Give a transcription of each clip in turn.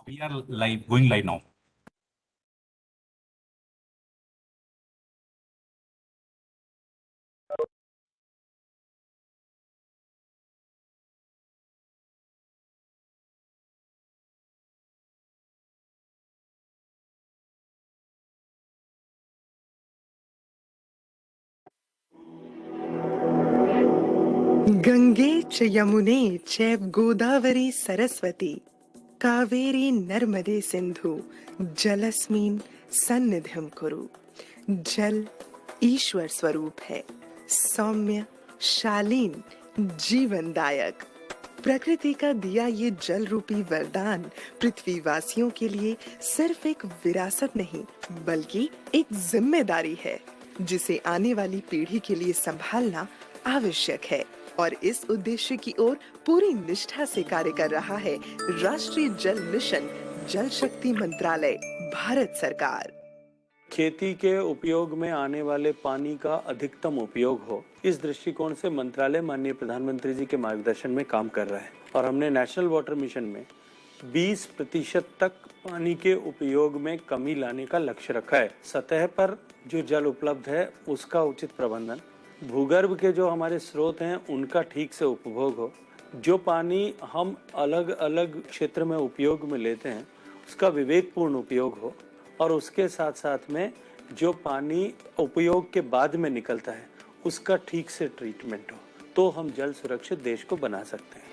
We are live, going live now. Gange च यमुने चैव गोदावरी सरस्वती कावेरी नर्मदे सिंधु जलस्मिन् सन्निधिं कुरु। जल ईश्वर स्वरूप है, सौम्य, शालीन, जीवनदायक। प्रकृति का दिया ये जल रूपी वरदान पृथ्वीवासियों के लिए सिर्फ एक विरासत नहीं बल्कि एक जिम्मेदारी है जिसे आने वाली पीढ़ी के लिए संभालना आवश्यक है। और इस उद्देश्य की ओर पूरी निष्ठा से कार्य कर रहा है राष्ट्रीय जल मिशन, जल शक्ति मंत्रालय, भारत सरकार। खेती के उपयोग में आने वाले पानी का अधिकतम उपयोग हो, इस दृष्टिकोण से मंत्रालय माननीय प्रधानमंत्री जी के मार्गदर्शन में काम कर रहा है और हमने नेशनल वाटर मिशन में 20% तक पानी के उपयोग में कमी लाने का लक्ष्य रखा है। सतह पर जो जल उपलब्ध है उसका उचित प्रबंधन, भूगर्भ के जो हमारे स्रोत हैं उनका ठीक से उपभोग हो, जो पानी हम अलग अलग क्षेत्र में उपयोग में लेते हैं उसका विवेकपूर्ण उपयोग हो और उसके साथ साथ में जो पानी उपयोग के बाद में निकलता है उसका ठीक से ट्रीटमेंट हो, तो हम जल सुरक्षित देश को बना सकते हैं।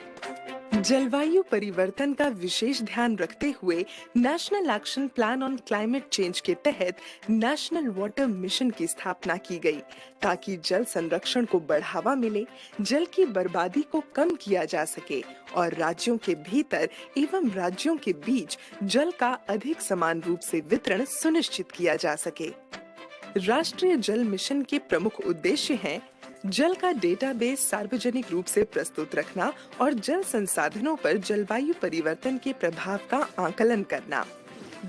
जलवायु परिवर्तन का विशेष ध्यान रखते हुए national action plan on climate change के तहत नेशनल वाटर मिशन की स्थापना की गई ताकि जल संरक्षण को बढ़ावा मिले, जल की बर्बादी को कम किया जा सके और राज्यों के भीतर एवं राज्यों के बीच जल का अधिक समान रूप से वितरण सुनिश्चित किया जा सके। राष्ट्रीय जल मिशन के प्रमुख उद्देश्य हैं जल का डेटाबेस सार्वजनिक रूप से प्रस्तुत रखना और जल संसाधनों पर जलवायु परिवर्तन के प्रभाव का आकलन करना,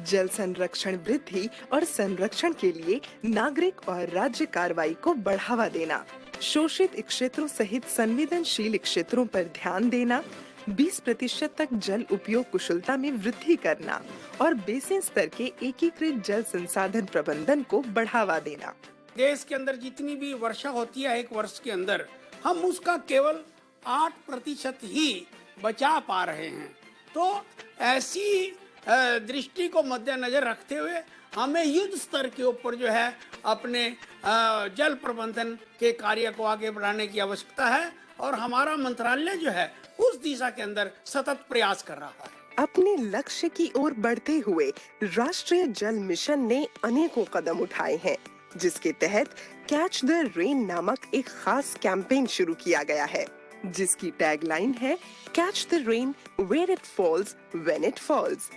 जल संरक्षण वृद्धि और संरक्षण के लिए नागरिक और राज्य कार्रवाई को बढ़ावा देना, शोषित क्षेत्रों सहित संवेदनशील क्षेत्रों पर ध्यान देना, 20% तक जल उपयोग कुशलता में वृद्धि करना और बेसिन स्तर के एकीकृत जल संसाधन प्रबंधन को बढ़ावा देना। देश के अंदर जितनी भी वर्षा होती है एक वर्ष के अंदर, हम उसका केवल 8% ही बचा पा रहे हैं। तो ऐसी दृष्टि को मद्देनजर रखते हुए हमें युद्ध स्तर के ऊपर जो है अपने जल प्रबंधन के कार्य को आगे बढ़ाने की आवश्यकता है और हमारा मंत्रालय जो है उस दिशा के अंदर सतत प्रयास कर रहा है। अपने लक्ष्य की ओर बढ़ते हुए राष्ट्रीय जल मिशन ने अनेकों कदम उठाए हैं, जिसके तहत कैच द रेन नामक एक खास कैंपेन शुरू किया गया है, जिसकी टैगलाइन है catch the rain where it falls when it falls.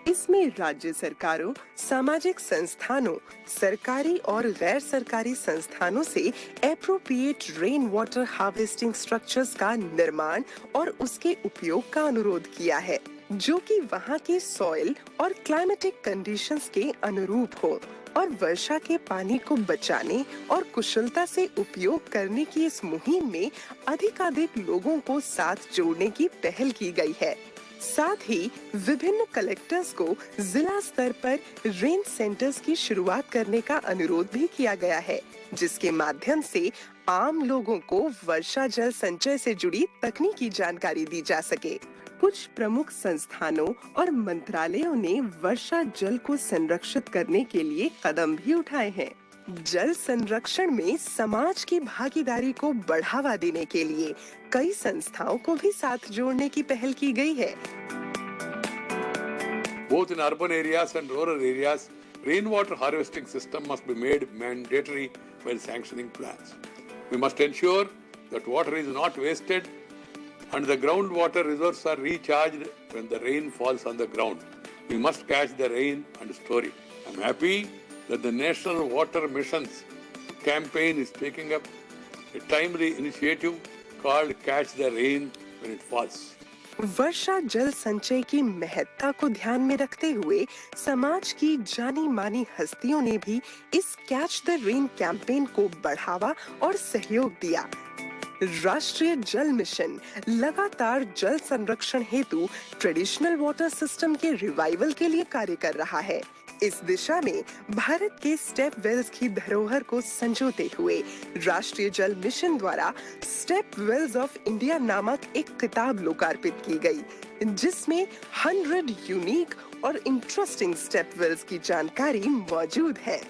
इसमें राज्य सरकारों, सामाजिक संस्थानों, सरकारी और गैर सरकारी संस्थानों से appropriate rain water harvesting structures का निर्माण और उसके उपयोग का अनुरोध किया है, जो कि वहां के सॉइल और क्लाइमेटिक कंडीशंस के अनुरूप हो और वर्षा के पानी को बचाने और कुशलता से उपयोग करने की इस मुहिम में अधिकाधिक लोगों को साथ जोड़ने की पहल की गई है। साथ ही विभिन्न कलेक्टर्स को जिला स्तर पर रेन सेंटर्स की शुरुआत करने का अनुरोध भी किया गया है, जिसके माध्यम से आम लोगों को वर्षा जल संचय से जुड़ी तकनीकी जानकारी दी जा सके। कुछ प्रमुख संस्थानों और मंत्रालयों ने वर्षा जल को संरक्षित करने के लिए कदम भी उठाए हैं। जल संरक्षण में समाज की भागीदारी को बढ़ावा देने के लिए कई संस्थाओं को भी साथ जोड़ने की पहल की गई है। Both in urban areas and rural areas, rainwater harvesting system must be made mandatory while sanctioning plans. We must ensure that water is not wasted and the groundwater reserves are recharged when the rain falls on the ground. We must catch the rain and store it. I'm happy that the National Water Mission's campaign is taking up a timely initiative called Catch the Rain When It Falls. वर्षा जल संचय की महत्ता को ध्यान में रखते हुए समाज की जानी मानी हस्तियों ने भी इस कैच द रेन कैंपेन को बढ़ावा और सहयोग दिया। राष्ट्रीय जल मिशन लगातार जल संरक्षण हेतु ट्रेडिशनल वाटर सिस्टम के रिवाइवल के लिए कार्य कर रहा है। इस दिशा में भारत के स्टेप वेल्स की धरोहर को संजोते हुए राष्ट्रीय जल मिशन द्वारा स्टेप वेल्स ऑफ इंडिया नामक एक किताब लोकार्पित की गई, जिसमें 100 यूनिक और इंटरेस्टिंग स्टेप वेल्स की जानकारी मौजूद है।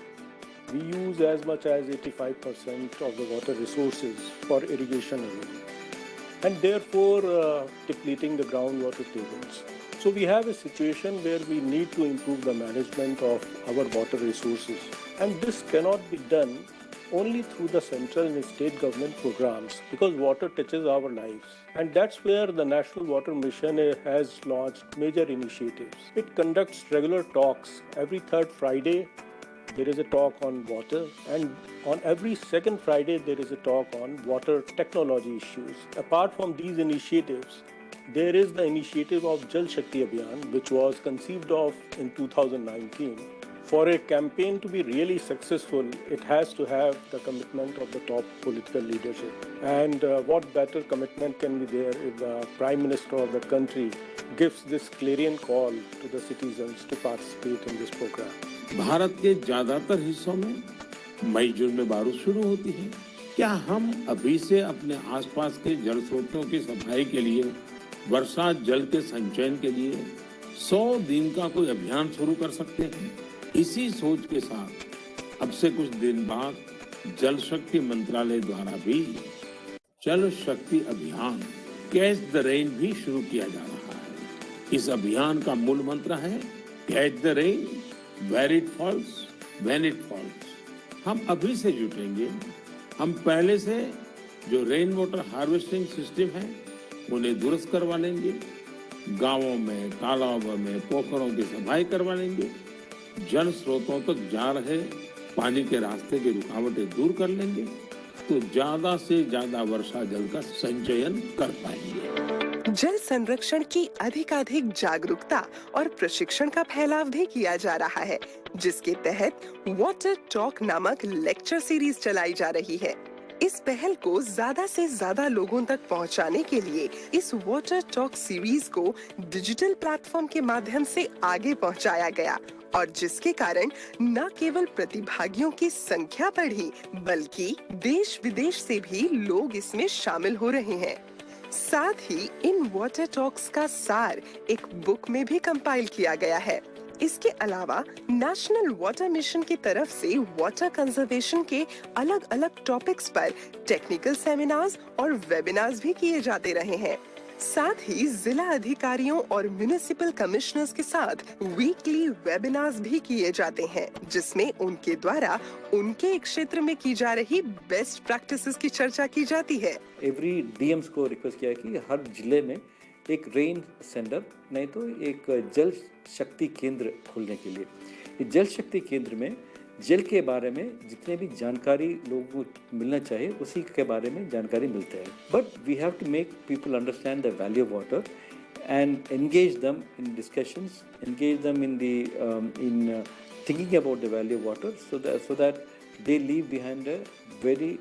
We use as much as 85% of the water resources for irrigation alone, and therefore depleting the groundwater tables. So we have a situation where we need to improve the management of our water resources, and this cannot be done only through the central and state government programs, because water touches our lives, and that's where the National Water Mission has launched major initiatives. It conducts regular talks every third Friday. There is a talk on water, and on every second Friday there is a talk on water technology issues. Apart from these initiatives, there is the initiative of Jal Shakti Abhiyan, which was conceived of in 2019. For a campaign to be really successful, it has to have the commitment of the top political leadership. And what better commitment can be there if the Prime Minister of the country gives this clarion call to the citizens to participate in this program. Bharat के ज्यादातर हिस्सों में मई जून में बारिश शुरू होती है। क्या हम अभी से अपने आसपास के जल स्रोतों की सफाई के लिए, वर्षा जल के संचयन के लिए 100 दिन का कोई अभियान शुरू कर सकते हैं? इसी सोच के साथ अब से कुछ दिन बाद जल शक्ति मंत्रालय द्वारा भी जल शक्ति अभियान कैच द रेन भी शुरू किया जा रहा है। इस अभियान का मूल मंत्र है catch the rain Where it falls, when it falls। हम अभी से जुटेंगे। हम पहले से जो रेन वाटर हार्वेस्टिंग सिस्टम है उन्हें दुरुस्त करवा लेंगे, गांवों में, तालाबों में, पोखरों की सफाई करवा लेंगे, जल स्रोतों तक जा रहे पानी के रास्ते की रुकावटें दूर कर लेंगे, तो ज्यादा से ज्यादा वर्षा जल का संचयन कर पाएंगे। जल संरक्षण की अधिकाधिक जागरूकता और प्रशिक्षण का फैलाव भी किया जा रहा है, जिसके तहत वाटर टॉक नामक लेक्चर सीरीज चलाई जा रही है। इस पहल को ज्यादा से ज्यादा लोगों तक पहुंचाने के लिए इस वाटर टॉक सीरीज को डिजिटल प्लेटफॉर्म के माध्यम से आगे पहुंचाया गया, और जिसके कारण न केवल प्रतिभागियों की संख्या बढ़ी, बल्कि देश विदेश से भी लोग इसमें शामिल हो रहे हैं। साथ ही इन वाटर टॉक्स का सार एक बुक में भी कंपाइल किया गया है। इसके अलावा नेशनल वाटर मिशन की तरफ से वाटर कंजर्वेशन के अलग अलग टॉपिक्स पर टेक्निकल सेमिनार्स और वेबिनार्स भी किए जाते रहे हैं। साथ ही जिला अधिकारियों और म्युनिसिपल कमिश्नर्स के साथ वीकली वेबिनार्स भी किए जाते हैं, जिसमें उनके द्वारा उनके क्षेत्र में की जा रही बेस्ट प्रैक्टिसेस की चर्चा की जाती है। एवरी डीएम्स को रिक्वेस्ट किया कि हर जिले में एक रेन सेंटर नहीं तो एक जल शक्ति केंद्र खोलने के लिए, इस जल शक्ति केंद्र में जल के बारे में जितने भी जानकारी लोगों को मिलना चाहिए उसी के बारे में जानकारी मिलता है। But we have to make people understand the value of water and engage them in discussions, engage them in thinking about the value of water, so that they leave behind a very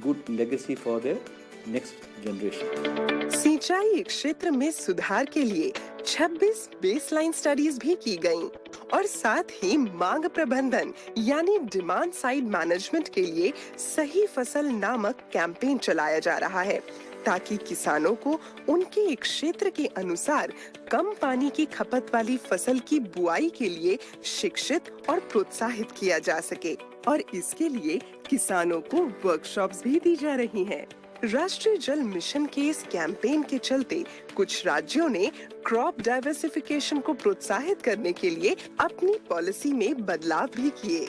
good legacy for their next generation. सिंचाई क्षेत्र में सुधार के लिए 26 baseline studies भी की गयी और साथ ही मांग प्रबंधन यानी डिमांड साइड मैनेजमेंट के लिए सही फसल नामक कैंपेन चलाया जा रहा है, ताकि किसानों को उनके क्षेत्र के अनुसार कम पानी की खपत वाली फसल की बुआई के लिए शिक्षित और प्रोत्साहित किया जा सके। और इसके लिए किसानों को वर्कशॉप्स भी दी जा रही हैं। राष्ट्रीय जल मिशन के इस कैंपेन के चलते कुछ राज्यों ने क्रॉप डाइवर्सिफिकेशन को प्रोत्साहित करने के लिए अपनी पॉलिसी में बदलाव भी किए।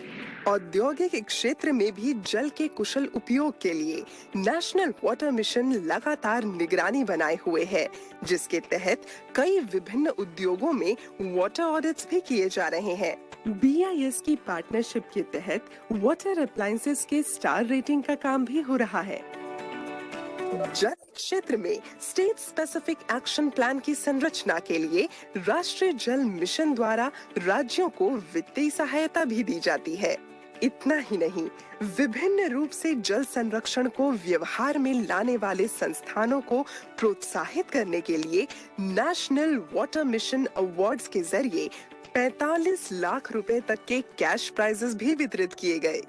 औद्योगिक क्षेत्र में भी जल के कुशल उपयोग के लिए नेशनल वाटर मिशन लगातार निगरानी बनाए हुए है, जिसके तहत कई विभिन्न उद्योगों में वाटर ऑडिट्स भी किए जा रहे हैं। BIS की पार्टनरशिप के तहत वाटर अप्लायंसेस के स्टार रेटिंग का काम भी हो रहा है। जल क्षेत्र में स्टेट स्पेसिफिक एक्शन प्लान की संरचना के लिए राष्ट्रीय जल मिशन द्वारा राज्यों को वित्तीय सहायता भी दी जाती है। इतना ही नहीं, विभिन्न रूप से जल संरक्षण को व्यवहार में लाने वाले संस्थानों को प्रोत्साहित करने के लिए नेशनल वाटर मिशन अवार्ड्स के जरिए 45 लाख रुपए तक के कैश प्राइजेस भी वितरित किए गए।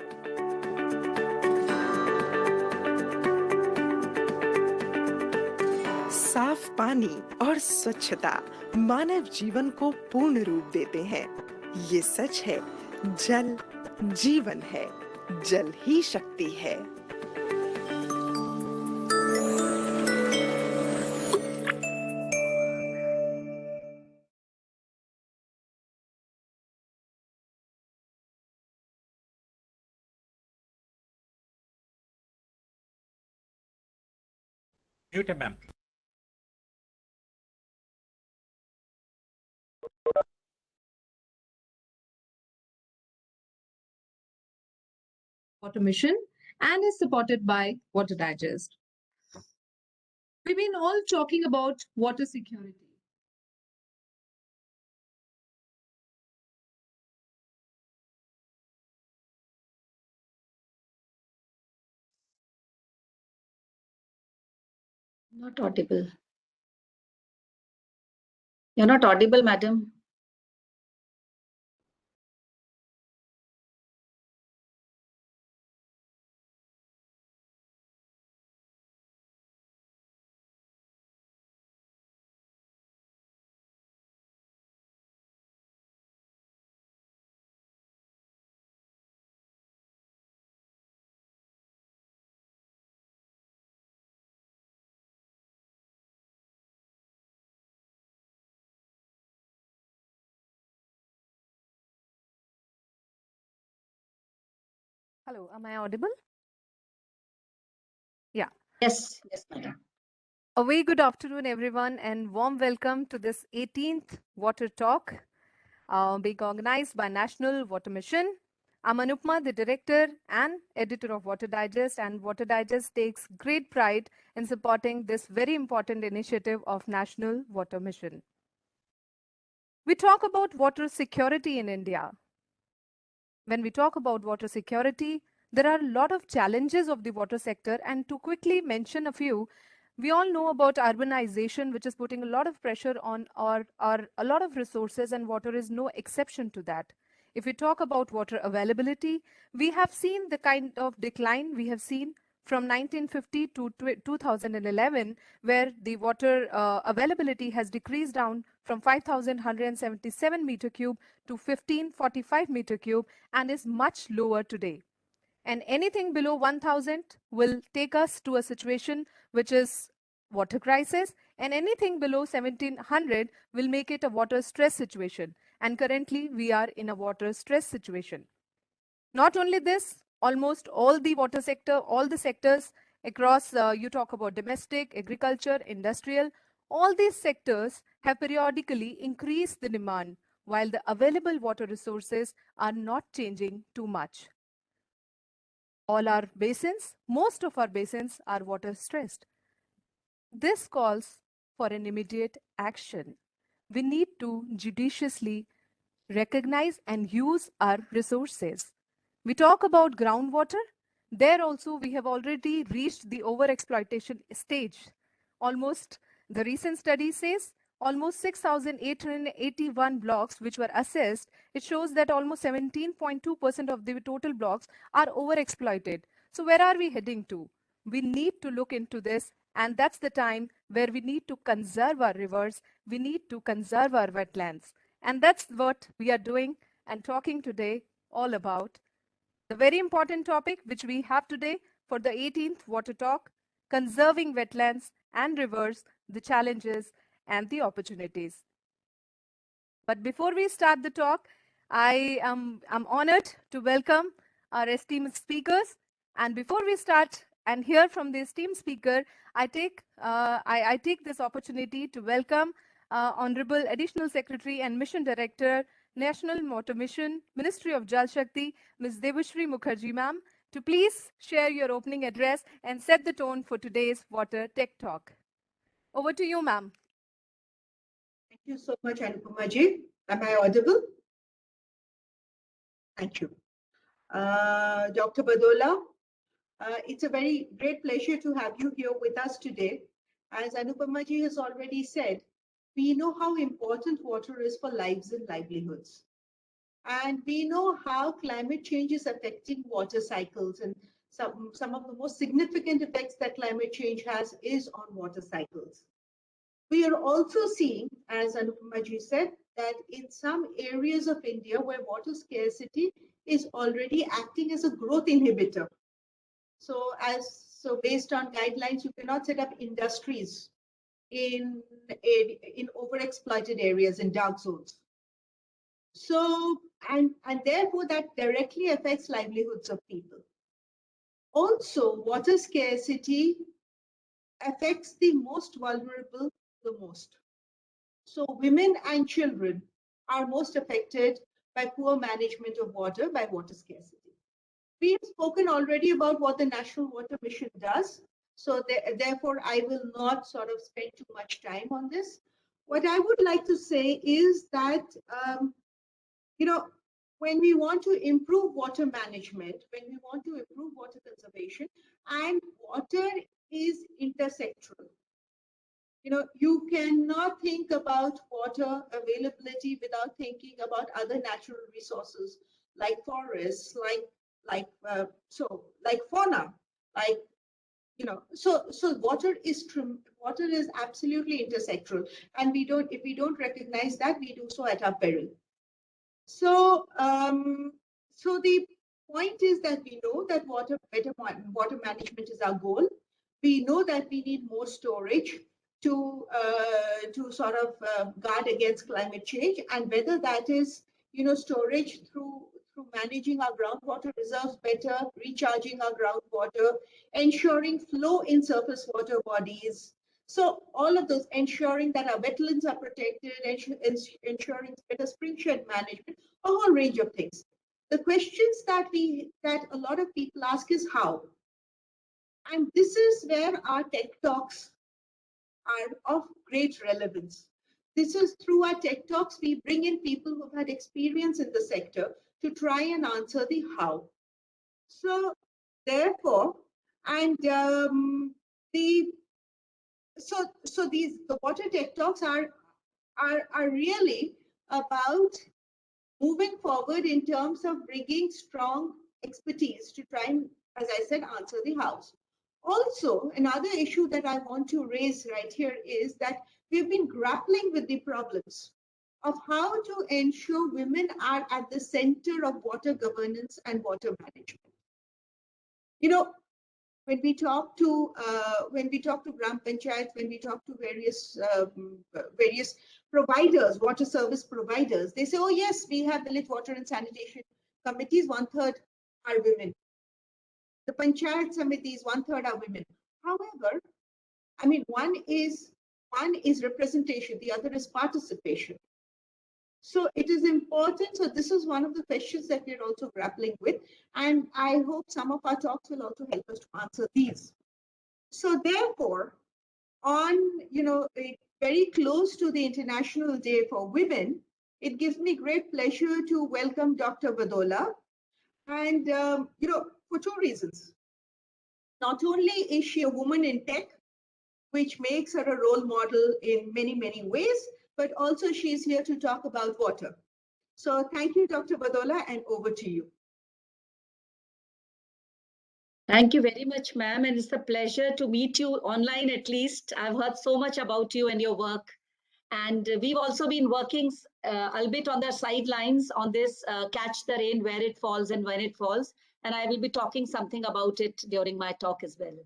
साफ पानी और स्वच्छता मानव जीवन को पूर्ण रूप देते हैं। ये सच है, जल जीवन है, जल ही शक्ति है। Mute, ma'am. Water Mission and is supported by Water Digest. We've been all talking about water security. Not audible. You're not audible, madam. Hello, am I audible? Yeah. Yes, yes, madam. A very good afternoon, everyone, and warm welcome to this 18th Water Talk being organized by National Water Mission. I'm Anupma, the director and editor of Water Digest, and Water Digest takes great pride in supporting this very important initiative of National Water Mission. We talk about water security in India. When we talk about water security, there are a lot of challenges of the water sector, and to quickly mention a few, we all know about urbanization, which is putting a lot of pressure on a lot of resources, and water is no exception to that. If we talk about water availability, we have seen the kind of decline we have seen from 1950 to 2011, where the water availability has decreased down from 5,177 meter cube to 1545 meter cube and is much lower today. And anything below 1,000 will take us to a situation which is water crisis, and anything below 1,700 will make it a water stress situation. And currently we are in a water stress situation. Not only this, almost all the water sector, all the sectors across, you talk about domestic, agriculture, industrial, all these sectors have periodically increased the demand, while the available water resources are not changing too much. All our basins, most of our basins are water stressed. This calls for an immediate action. We need to judiciously recognize and use our resources. We talk about groundwater. There also we have already reached the overexploitation stage. Almost, the recent study says, almost 6,881 blocks which were assessed, it shows that almost 17.2% of the total blocks are overexploited. So where are we heading to? We need to look into this, and that's the time where we need to conserve our rivers, we need to conserve our wetlands. And that's what we are doing and talking today all about. The very important topic which we have today for the 18th Water Talk, conserving wetlands and rivers, the challenges and the opportunities. But before we start the talk, I'm honored to welcome our esteemed speakers. And before we start and hear from the esteemed speaker, I take this opportunity to welcome Honorable Additional Secretary and Mission Director, National Water Mission, Ministry of Jal Shakti, Ms. Devashri Mukherjee, ma'am, to please share your opening address and set the tone for today's Water Tech Talk. Over to you, ma'am. Thank you so much, Anupama ji. Am I audible? Thank you. Dr. Badola. It's a very great pleasure to have you here with us today. As Anupama ji has already said, we know how important water is for lives and livelihoods. And we know how climate change is affecting water cycles, and some of the most significant effects that climate change has is on water cycles. We are also seeing, as Anupama ji said, that in some areas of India where water scarcity is already acting as a growth inhibitor. So based on guidelines, you cannot set up industries in overexploited areas, in dark zones. So, and therefore that directly affects livelihoods of people. Also, water scarcity affects the most vulnerable the most. So women and children are most affected by poor management of water, by water scarcity. We've spoken already about what the National Water Mission does. So therefore, I will not sort of spend too much time on this. What I would like to say is that, you know, when we want to improve water management, when we want to improve water conservation, and water is intersectoral. You know, you cannot think about water availability without thinking about other natural resources like forests, like fauna, like, you know, so water is absolutely intersectoral, and if we don't recognize that, we do so at our peril. So so the point is that we know that better water management is our goal. We know that we need more storage to sort of guard against climate change, and whether that is, you know, storage through managing our groundwater reserves better, recharging our groundwater, ensuring flow in surface water bodies. So all of those, ensuring that our wetlands are protected, ensuring better springshed management, a whole range of things. The questions that a lot of people ask is how. And this is where our tech talks are of great relevance. This is through our tech talks, we bring in people who've had experience in the sector to try and answer the how. So therefore, and the water tech talks are really about moving forward in terms of bringing strong expertise to try and, as I said, answer the hows. Also, another issue that I want to raise right here is that we've been grappling with the problems of how to ensure women are at the center of water governance and water management. You know, when we talk to Gram Panchayat, when we talk to various providers, water service providers, they say, oh yes, we have village water and sanitation committees, 1/3 are women. The Panchayat Samitis, 1/3 are women. However, I mean, one is representation, the other is participation. So it is important. So this is one of the questions that we're also grappling with. And I hope some of our talks will also help us to answer these. So therefore, on, you know, very close to the International Day for Women, it gives me great pleasure to welcome Dr. Badola. And, you know, for two reasons. Not only is she a woman in tech, which makes her a role model in many, many ways, but also she's here to talk about water. So thank you, Dr. Badola, and over to you. Thank you very much, ma'am. And it's a pleasure to meet you online, at least. I've heard so much about you and your work. And we've also been working, albeit on the sidelines, on this Catch the Rain, where it falls and when it falls. And I will be talking something about it during my talk as well.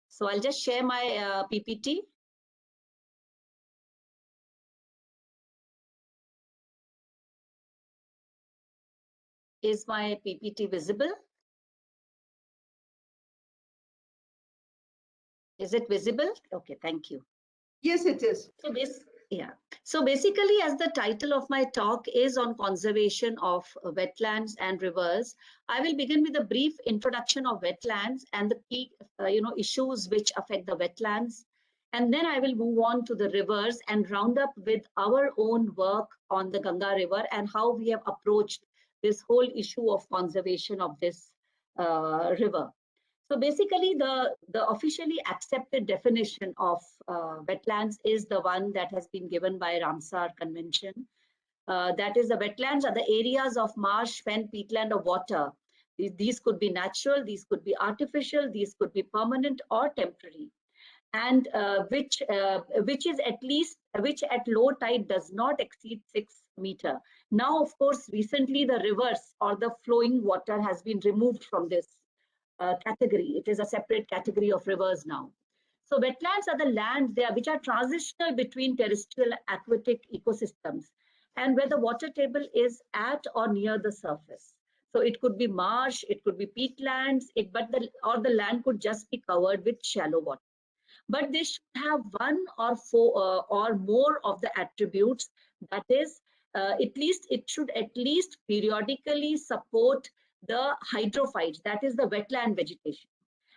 So I'll just share my PPT. Is my PPT visible? Is it visible? Okay, thank you. Yes, it is. So So basically, as the title of my talk is on conservation of wetlands and rivers, I will begin with a brief introduction of wetlands and the key issues which affect the wetlands. And then I will move on to the rivers and round up with our own work on the Ganga River and how we have approached this whole issue of conservation of this river. So basically, the officially accepted definition of wetlands is the one that has been given by Ramsar Convention. That is, the wetlands are the areas of marsh, fen, peatland, or water. These could be natural, these could be artificial, these could be permanent or temporary, and which at low tide does not exceed 6 meters. Now, of course, recently the rivers or the flowing water has been removed from this category. It is a separate category of rivers now. So wetlands are the lands which are transitional between terrestrial and aquatic ecosystems, and where the water table is at or near the surface. So it could be marsh, it could be peatlands, or the land could just be covered with shallow water. But they should have one or more of the attributes. That is, it should at least periodically support the hydrophytes, that is the wetland vegetation.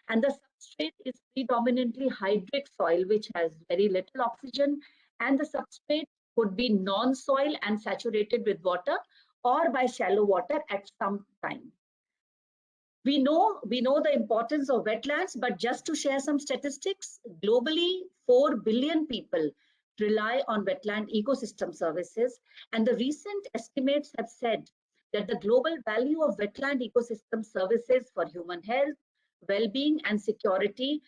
And the substrate is predominantly hydric soil, which has very little oxygen, and the substrate could be non-soil and saturated with water, or by shallow water at some time. We know the importance of wetlands, but just to share some statistics, globally 4 billion people rely on wetland ecosystem services, and the recent estimates have said that the global value of wetland ecosystem services for human health, well-being, and security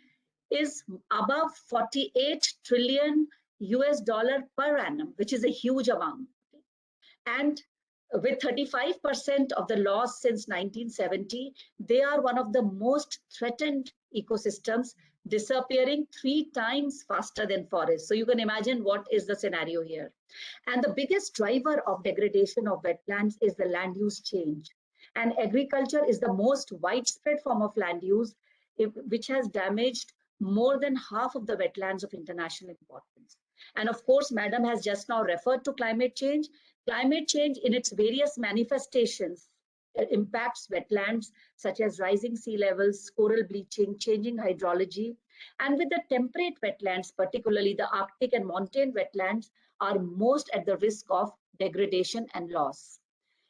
is above $48 trillion per annum, which is a huge amount. And with 35% of the loss since 1970, they are one of the most threatened ecosystems, disappearing 3 times faster than forests. So you can imagine what is the scenario here. And the biggest driver of degradation of wetlands is the land use change. And agriculture is the most widespread form of land use, which has damaged more than half of the wetlands of international importance. And of course, Madam has just now referred to climate change. Climate change in its various manifestations impacts wetlands, such as rising sea levels, coral bleaching, changing hydrology. And with the temperate wetlands, particularly the Arctic and montane wetlands, are most at the risk of degradation and loss.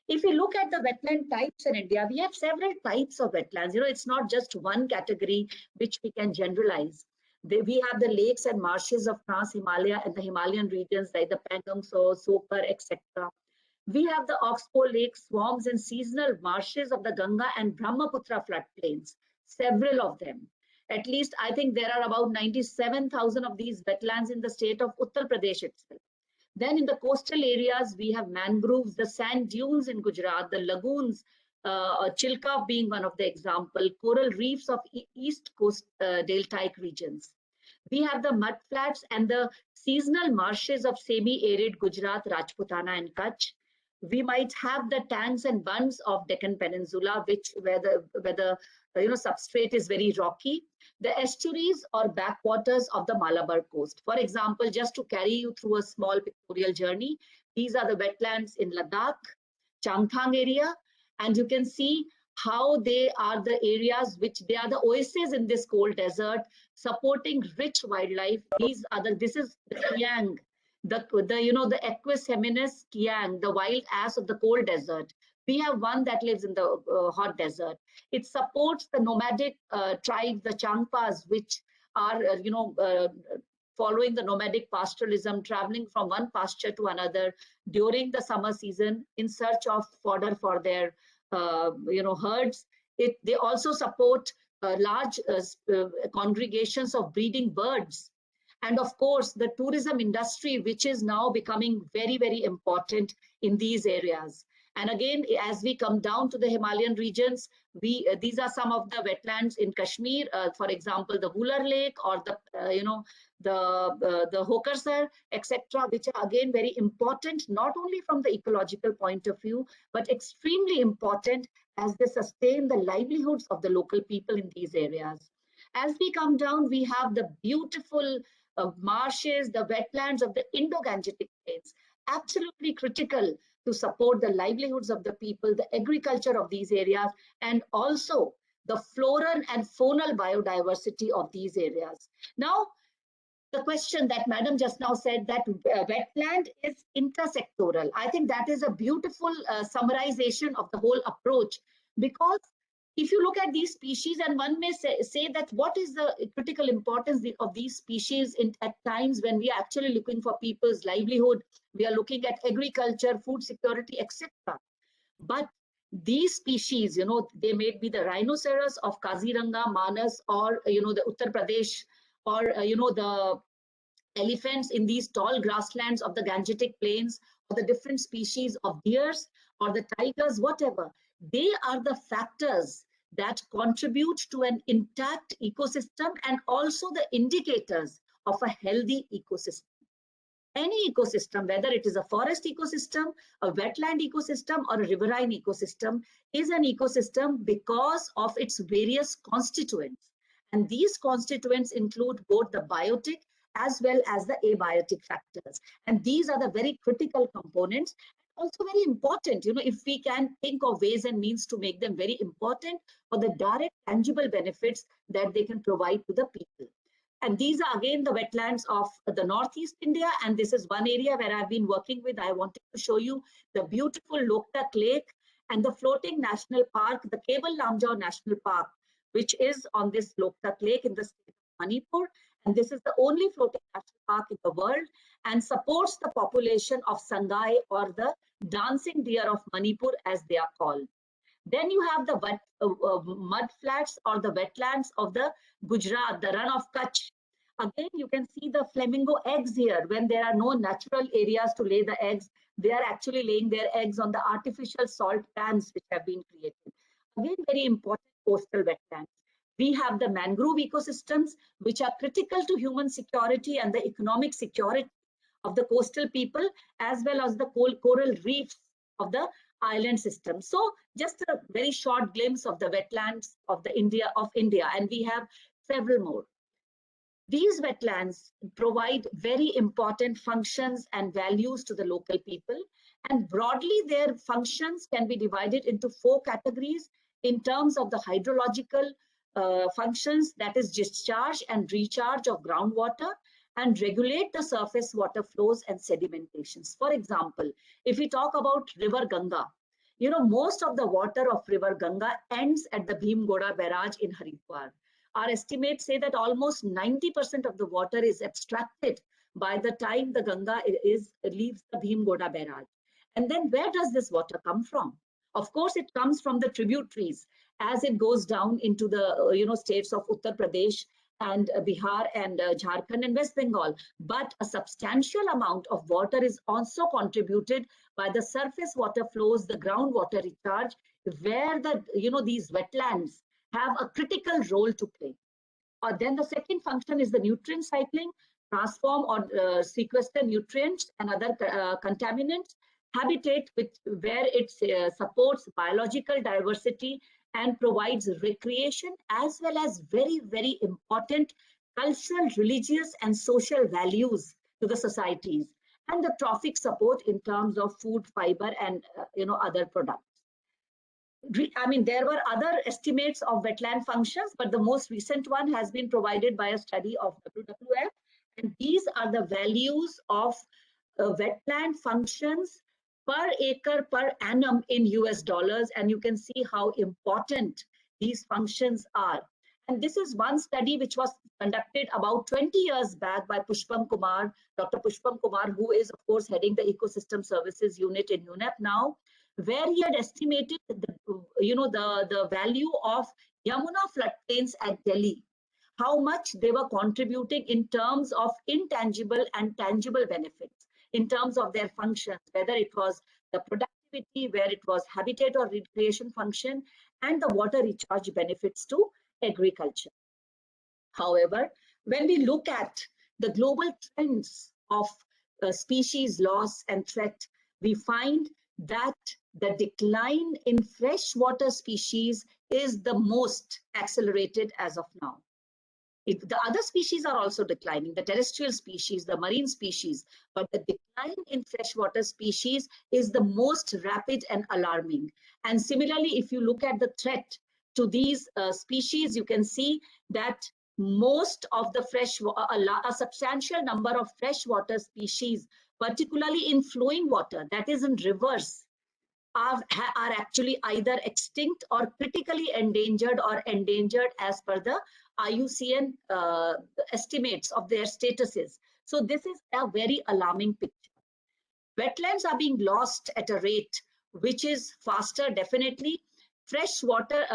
If we look at the wetland types in India, we have several types of wetlands. It's not just one category which we can generalize. We have the lakes and marshes of Trans-Himalaya and the Himalayan regions like the Pangong, Sopar, etc. We have the Oxbow Lake swarms and seasonal marshes of the Ganga and Brahmaputra floodplains, several of them. At least, I think there are about 97,000 of these wetlands in the state of Uttar Pradesh itself. Then in the coastal areas, we have mangroves, the sand dunes in Gujarat, the lagoons, Chilka being one of the example, coral reefs of East Coast deltaic regions. We have the mudflats and the seasonal marshes of semi-arid Gujarat, Rajputana and Kutch. We might have the tanks and bunds of Deccan Peninsula, where the substrate is very rocky. The estuaries or backwaters of the Malabar coast. For example, just to carry you through a small pictorial journey, these are the wetlands in Ladakh, Changthang area, and you can see how they are the areas they are the oases in this cold desert, supporting rich wildlife. This is the Kiang, the Equus feminis Kiang, the wild ass of the cold desert. We have one that lives in the hot desert. It supports the nomadic tribes, the Changpas, which are, following the nomadic pastoralism, traveling from one pasture to another during the summer season in search of fodder for their, herds. They also support large congregations of breeding birds. And of course, the tourism industry, which is now becoming very, very important in these areas. And again, as we come down to the Himalayan regions, these are some of the wetlands in Kashmir, for example, the Wular Lake or the Hokersar, etc., which are again very important, not only from the ecological point of view, but extremely important as they sustain the livelihoods of the local people in these areas. As we come down, we have the beautiful marshes, the wetlands of the Indo-Gangetic plains, absolutely critical to support the livelihoods of the people, the agriculture of these areas, and also the floral and faunal biodiversity of these areas. Now, the question that Madam just now said, that wetland is intersectoral. I think that is a beautiful summarization of the whole approach, because if you look at these species, and one may say that what is the critical importance of these species at times when we are actually looking for people's livelihood, we are looking at agriculture, food security, etc. But these species, they may be the rhinoceros of Kaziranga, Manas, or, the Uttar Pradesh, or, the elephants in these tall grasslands of the Gangetic plains, or the different species of deers, or the tigers, whatever. They are the factors that contribute to an intact ecosystem and also the indicators of a healthy ecosystem. Any ecosystem, whether it is a forest ecosystem, a wetland ecosystem, or a riverine ecosystem, is an ecosystem because of its various constituents. And these constituents include both the biotic as well as the abiotic factors. And these are the very critical components, also very important, if we can think of ways and means to make them very important for the direct tangible benefits that they can provide to the people. And these are again the wetlands of the Northeast India. And this is one area where I've been working with. I wanted to show you the beautiful Loktak Lake and the floating national park, the Kebal Lamjau National Park, which is on this Loktak Lake in the state of Manipur. And this is the only floating national park in the world and supports the population of Sangai, or the dancing deer of Manipur, as they are called. Then you have the mud flats or the wetlands of the Gujarat, the Rann of Kutch. Again, you can see the flamingo eggs here. When there are no natural areas to lay the eggs, they are actually laying their eggs on the artificial salt pans which have been created. Again, very important coastal wetlands. We have the mangrove ecosystems, which are critical to human security and the economic security of the coastal people, as well as the coral reefs of the island system. So just a very short glimpse of the wetlands of India, and we have several more. These wetlands provide very important functions and values to the local people, and broadly their functions can be divided into 4 categories in terms of the hydrological functions, that is discharge and recharge of groundwater, and regulate the surface water flows and sedimentations. For example, if we talk about River Ganga, most of the water of River Ganga ends at the Bhimgoda barrage in Haridwar. Our estimates say that almost 90% of the water is abstracted by the time the Ganga leaves the Bhimgoda barrage. And then where does this water come from? Of course, it comes from the tributaries as it goes down into the states of Uttar Pradesh and Bihar and Jharkhand and West Bengal. But a substantial amount of water is also contributed by the surface water flows, the groundwater recharge, where these wetlands have a critical role to play. Then the second function is the nutrient cycling, transform or sequester nutrients and other contaminants, habitat where it supports biological diversity and provides recreation, as well as very, very important cultural, religious, and social values to the societies, and the trophic support in terms of food, fiber, and other products. I mean, there were other estimates of wetland functions, but the most recent one has been provided by a study of WWF, and these are the values of wetland functions per acre per annum in US dollars, and you can see how important these functions are. And this is one study which was conducted about 20 years back by Pushpam Kumar, Dr. Pushpam Kumar, who is of course heading the Ecosystem Services Unit in UNEP now, where he had estimated the value of Yamuna floodplains at Delhi, how much they were contributing in terms of intangible and tangible benefits, in terms of their functions, whether it was the productivity, where it was habitat or recreation function, and the water recharge benefits to agriculture. However, when we look at the global trends of species loss and threat, we find that the decline in freshwater species is the most accelerated as of now. The other species are also declining, the terrestrial species, the marine species, but the decline in freshwater species is the most rapid and alarming. And similarly, if you look at the threat to these species, you can see that most of the a substantial number of freshwater species, particularly in flowing water, that is in rivers, are actually either extinct or critically endangered or endangered as per the IUCN estimates of their statuses. So this is a very alarming picture. Wetlands are being lost at a rate which is faster, definitely. Freshwater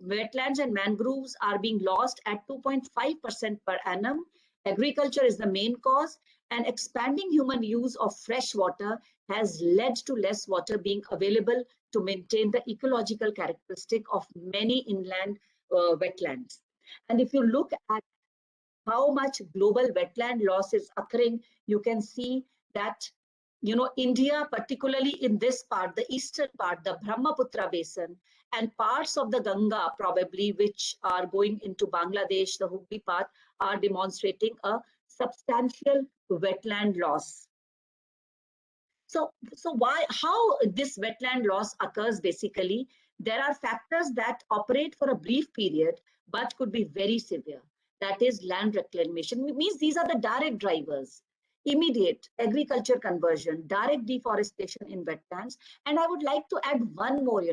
wetlands and mangroves are being lost at 2.5% per annum. Agriculture is the main cause, and expanding human use of fresh water has led to less water being available to maintain the ecological characteristic of many inland wetlands. And if you look at how much global wetland loss is occurring, you can see that India, particularly in this part, the eastern part, the Brahmaputra basin, and parts of the Ganga probably, which are going into Bangladesh, the Hooghly path, are demonstrating a substantial wetland loss. So how this wetland loss occurs? Basically, there are factors that operate for a brief period, but could be very severe. That is land reclamation. It means these are the direct drivers. Immediate agriculture conversion, direct deforestation in wetlands. And I would like to add one more,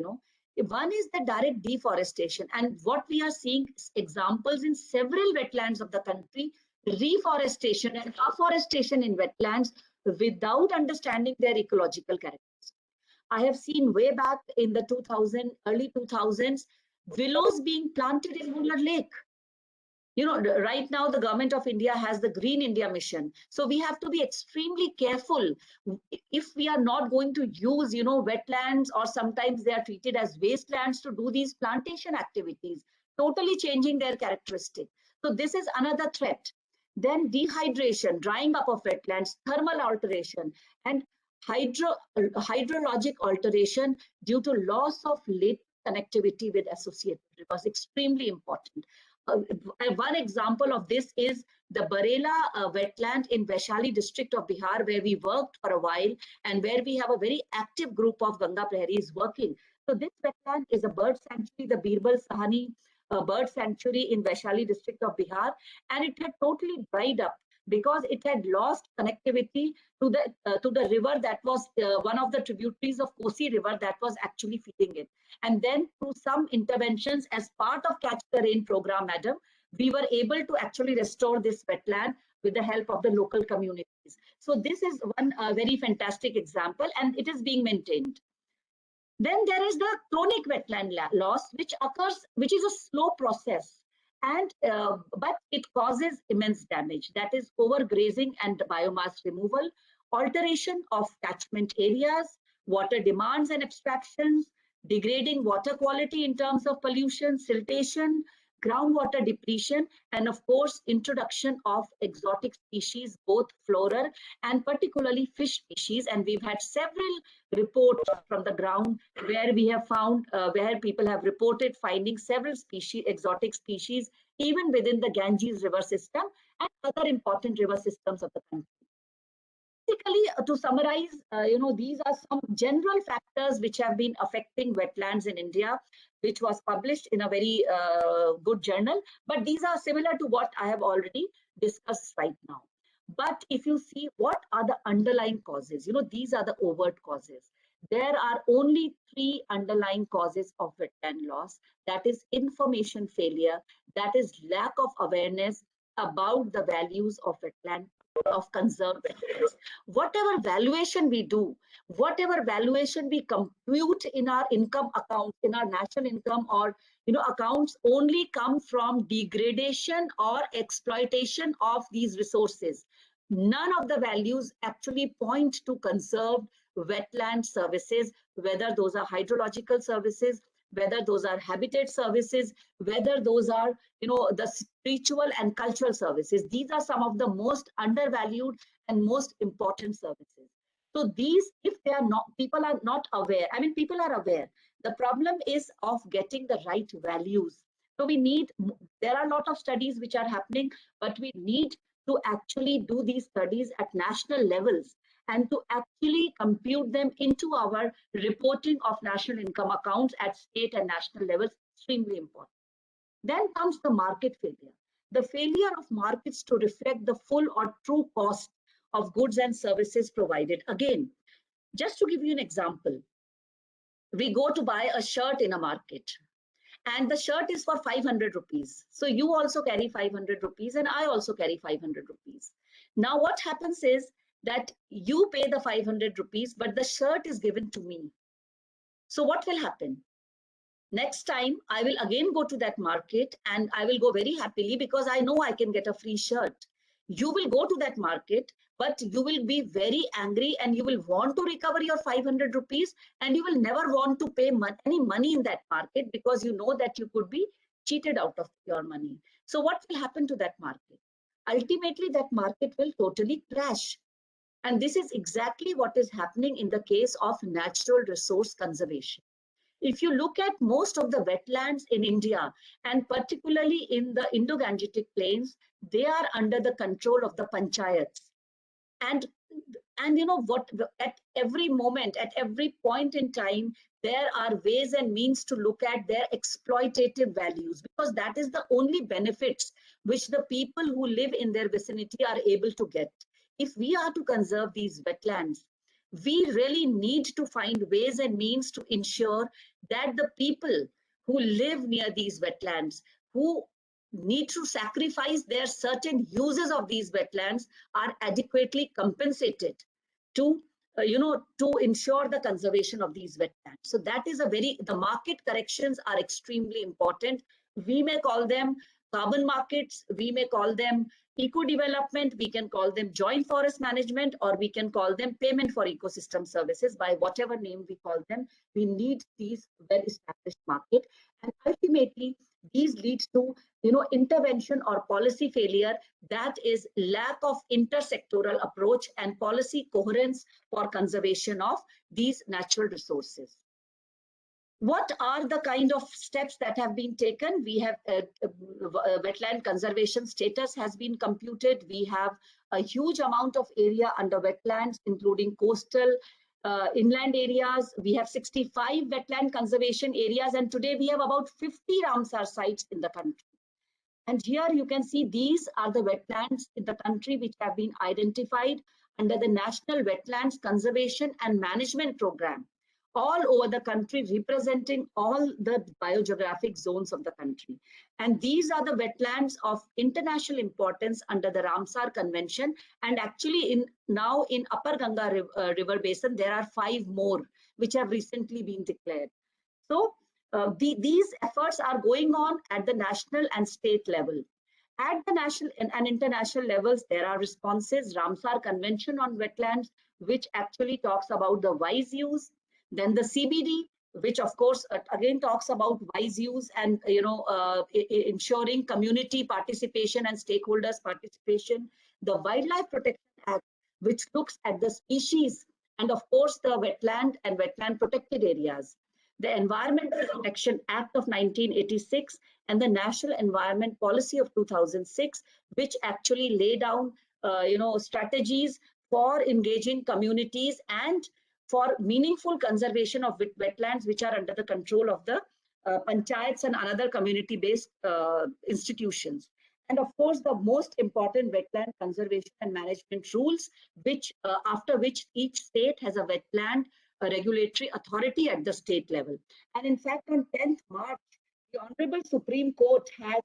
one is the direct deforestation. And what we are seeing examples in several wetlands of the country, reforestation and afforestation in wetlands without understanding their ecological characteristics. I have seen way back in the early 2000s, willows being planted in Mular Lake. Right now the government of India has the Green India mission. So we have to be extremely careful if we are not going to use, wetlands, or sometimes they are treated as wastelands to do these plantation activities, totally changing their characteristic. So this is another threat. Then dehydration, drying up of wetlands, thermal alteration, and hydrologic alteration due to loss of lake connectivity with associated rivers, extremely important. One example of this is the Barela wetland in Vaishali district of Bihar, where we worked for a while and where we have a very active group of Ganga Praharis working. So this wetland is a bird sanctuary, the Birbal Sahani bird sanctuary in Vaishali district of Bihar, and it had totally dried up because it had lost connectivity to the river that was one of the tributaries of Kosi River that was actually feeding it. And then through some interventions as part of Catch the Rain program, madam, we were able to actually restore this wetland with the help of the local communities. So this is one very fantastic example, and it is being maintained. Then there is the chronic wetland loss, which is a slow process, and but it causes immense damage. That is overgrazing and biomass removal, alteration of catchment areas, water demands and abstractions, degrading water quality in terms of pollution, siltation, groundwater depletion, and of course, introduction of exotic species, both flora and particularly fish species. And we've had several reports from the ground where we have found, where people have reported finding several species, exotic species, even within the Ganges river system and other important river systems of the country. Basically, to summarize, these are some general factors which have been affecting wetlands in India, which was published in a very good journal. But these are similar to what I have already discussed right now. But if you see what are the underlying causes, these are the overt causes. There are only 3 underlying causes of wetland loss. That is information failure, that is lack of awareness about the values of wetland, of conserved wetlands. Whatever valuation we do, whatever valuation we compute in our income account, in our national income or accounts, only come from degradation or exploitation of these resources. None of the values actually point to conserved wetland services, whether those are hydrological services, whether those are habitat services, whether those are, the spiritual and cultural services. These are some of the most undervalued and most important services. So these, if they are not, people are not aware. I mean, people are aware. The problem is of getting the right values. So there are a lot of studies which are happening, but we need to actually do these studies at national levels and to actually compute them into our reporting of national income accounts at state and national levels, extremely important. Then comes the market failure. the failure of markets to reflect the full or true cost of goods and services provided. Again, just to give you an example, we go to buy a shirt in a market and the shirt is for 500 rupees. So you also carry 500 rupees and I also carry 500 rupees. Now what happens is that you pay the 500 rupees, but the shirt is given to me. So what will happen? Next time I will again go to that market and I will go very happily because I know I can get a free shirt. You will go to that market, but you will be very angry and you will want to recover your 500 rupees and you will never want to pay any money in that market because you know that you could be cheated out of your money. So what will happen to that market? Ultimately, that market will totally crash. And this is exactly what is happening in the case of natural resource conservation. If you look at most of the wetlands in India, and particularly in the Indo-Gangetic plains, they are under the control of the panchayats. And you know what, at every moment, at every point in time, there are ways and means to look at their exploitative values, because that is the only benefits which the people who live in their vicinity are able to get. If we are to conserve these wetlands, we really need to find ways and means to ensure that the people who live near these wetlands, who need to sacrifice their certain uses of these wetlands, are adequately compensated to to ensure the conservation of these wetlands. So that is the market corrections are extremely important. We may call them carbon markets, we may call them eco-development, we can call them joint forest management, or we can call them payment for ecosystem services. By whatever name we call them, we need these well-established market, and ultimately these lead to intervention or policy failure, that is lack of intersectoral approach and policy coherence for conservation of these natural resources. What are the kind of steps that have been taken? We have wetland conservation status has been computed. We have a huge amount of area under wetlands, including coastal, inland areas. We have 65 wetland conservation areas, and today we have about 50 Ramsar sites in the country. And here you can see these are the wetlands in the country which have been identified under the National Wetlands Conservation and Management Program, all over the country, representing all the biogeographic zones of the country. And these are the wetlands of international importance under the Ramsar Convention. And actually now in Upper Ganga River Basin, there are 5 more which have recently been declared. So these efforts are going on at the national and state level. At the national and international levels, there are responses. Ramsar Convention on Wetlands, which actually talks about the wise use. Then the CBD, which of course again talks about wise use and ensuring community participation and stakeholders participation. The Wildlife Protection Act, which looks at the species, and of course the wetland and wetland protected areas. The Environmental Protection Act of 1986 and the National Environment Policy of 2006, which actually lay down strategies for engaging communities and for meaningful conservation of wetlands, which are under the control of the panchayats and other community-based institutions. And of course, the most important wetland conservation and management rules, which after which each state has a wetland regulatory authority at the state level. And in fact, on 10th March, the Honorable Supreme Court has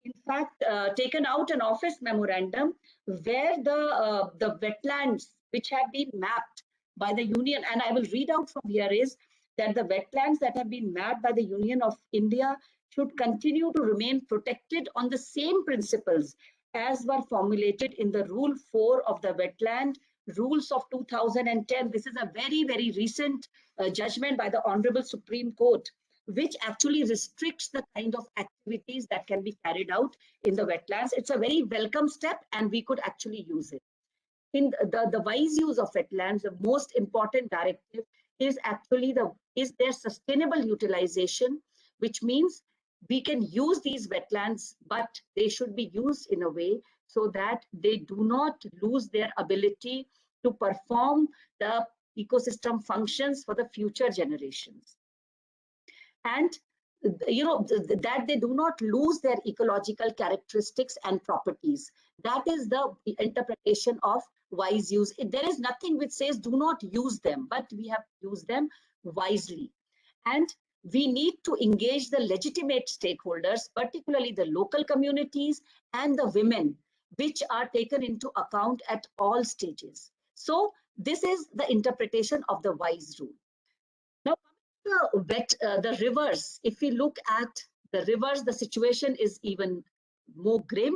in fact taken out an office memorandum where the wetlands which have been mapped by the Union, and I will read out from here, is that the wetlands that have been mapped by the Union of India should continue to remain protected on the same principles as were formulated in the Rule 4 of the Wetland Rules of 2010. This is a very, very recent judgment by the Honorable Supreme Court, which actually restricts the kind of activities that can be carried out in the wetlands. It's a very welcome step, and we could actually use it. In the wise use of wetlands, the most important directive is actually their sustainable utilization, which means we can use these wetlands, but they should be used in a way so that they do not lose their ability to perform the ecosystem functions for the future generations. And that they do not lose their ecological characteristics and properties. That is the interpretation of wise use. There is nothing which says do not use them, but we have to use them wisely. And we need to engage the legitimate stakeholders, particularly the local communities and the women, which are taken into account at all stages. So this is the interpretation of the wise rule. Now, the rivers, if we look at the rivers, the situation is even more grim.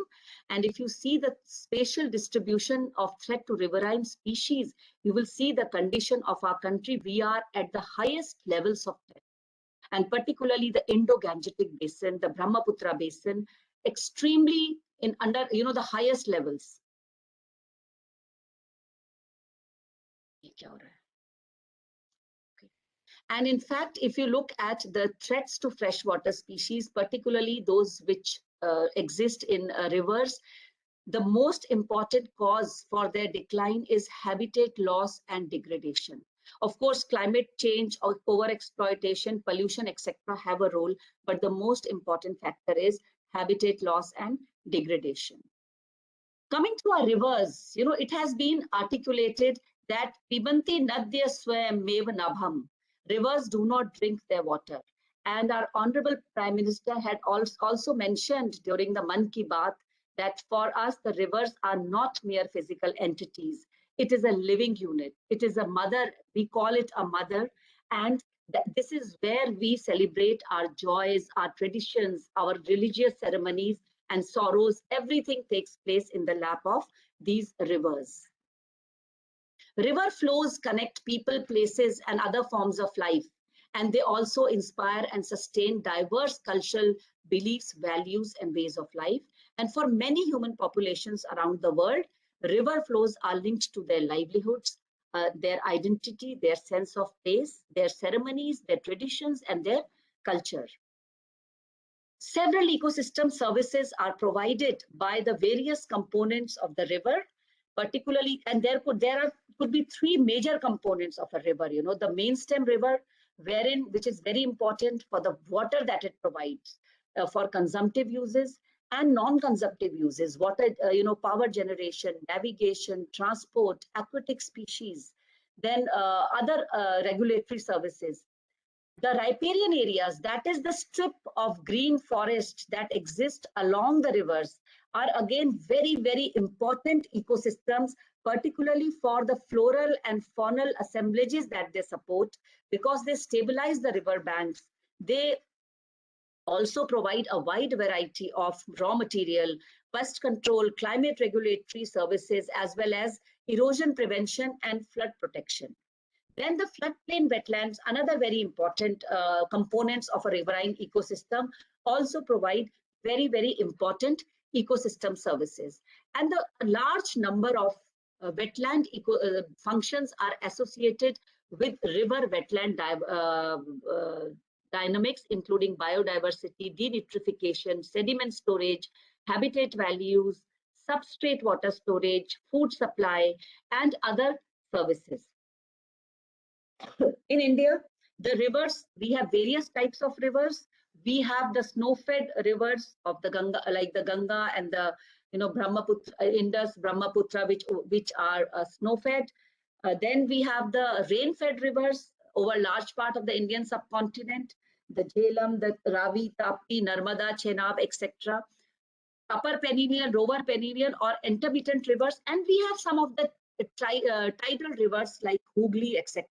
And if you see the spatial distribution of threat to riverine species, you will see the condition of our country. We are at the highest levels of threat. And particularly the Indo-Gangetic Basin, the Brahmaputra Basin, extremely in under, the highest levels. And in fact, if you look at the threats to freshwater species, particularly those which exist in rivers, the most important cause for their decline is habitat loss and degradation. Of course, climate change or overexploitation, pollution, etc. have a role, but the most important factor is habitat loss and degradation. Coming to our rivers, it has been articulated that Pibanti Nadya Swayam Meva Nabham. Rivers do not drink their water. And our Honorable Prime Minister had also mentioned during the Mann Ki Baat that for us, the rivers are not mere physical entities. It is a living unit. It is a mother. We call it a mother. And this is where we celebrate our joys, our traditions, our religious ceremonies and sorrows. Everything takes place in the lap of these rivers. River flows connect people, places, and other forms of life. And they also inspire and sustain diverse cultural beliefs, values, and ways of life. And for many human populations around the world, river flows are linked to their livelihoods, their identity, their sense of place, their ceremonies, their traditions, and their culture. Several ecosystem services are provided by the various components of the river, particularly, and there could be three major components of a river. The main stem river, which is very important for the water that it provides for consumptive uses and non-consumptive uses, water, power generation, navigation, transport, aquatic species, then other regulatory services. The riparian areas, that is the strip of green forest that exists along the rivers, are again very, very important ecosystems, particularly for the floral and faunal assemblages that they support, because they stabilize the river banks. They also provide a wide variety of raw material, pest control, climate regulatory services, as well as erosion prevention and flood protection. Then the floodplain wetlands, another very important components of a riverine ecosystem, also provide very, very important ecosystem services. And the large number of wetland functions are associated with river wetland dynamics, including biodiversity, denitrification, sediment storage, habitat values, substrate water storage, food supply, and other services. In India, the rivers, we have various types of rivers. We have the snow-fed rivers of the Ganga, like the Ganga and the Brahmaputra, Indus, Brahmaputra, which are snow-fed. Then we have the rain-fed rivers over large part of the Indian subcontinent, the Jhelum, the Ravi, Tapi, Narmada, Chenab, etc. Upper perennial, lower perennial, or intermittent rivers, and we have some of the tidal rivers like Hooghly, etc.,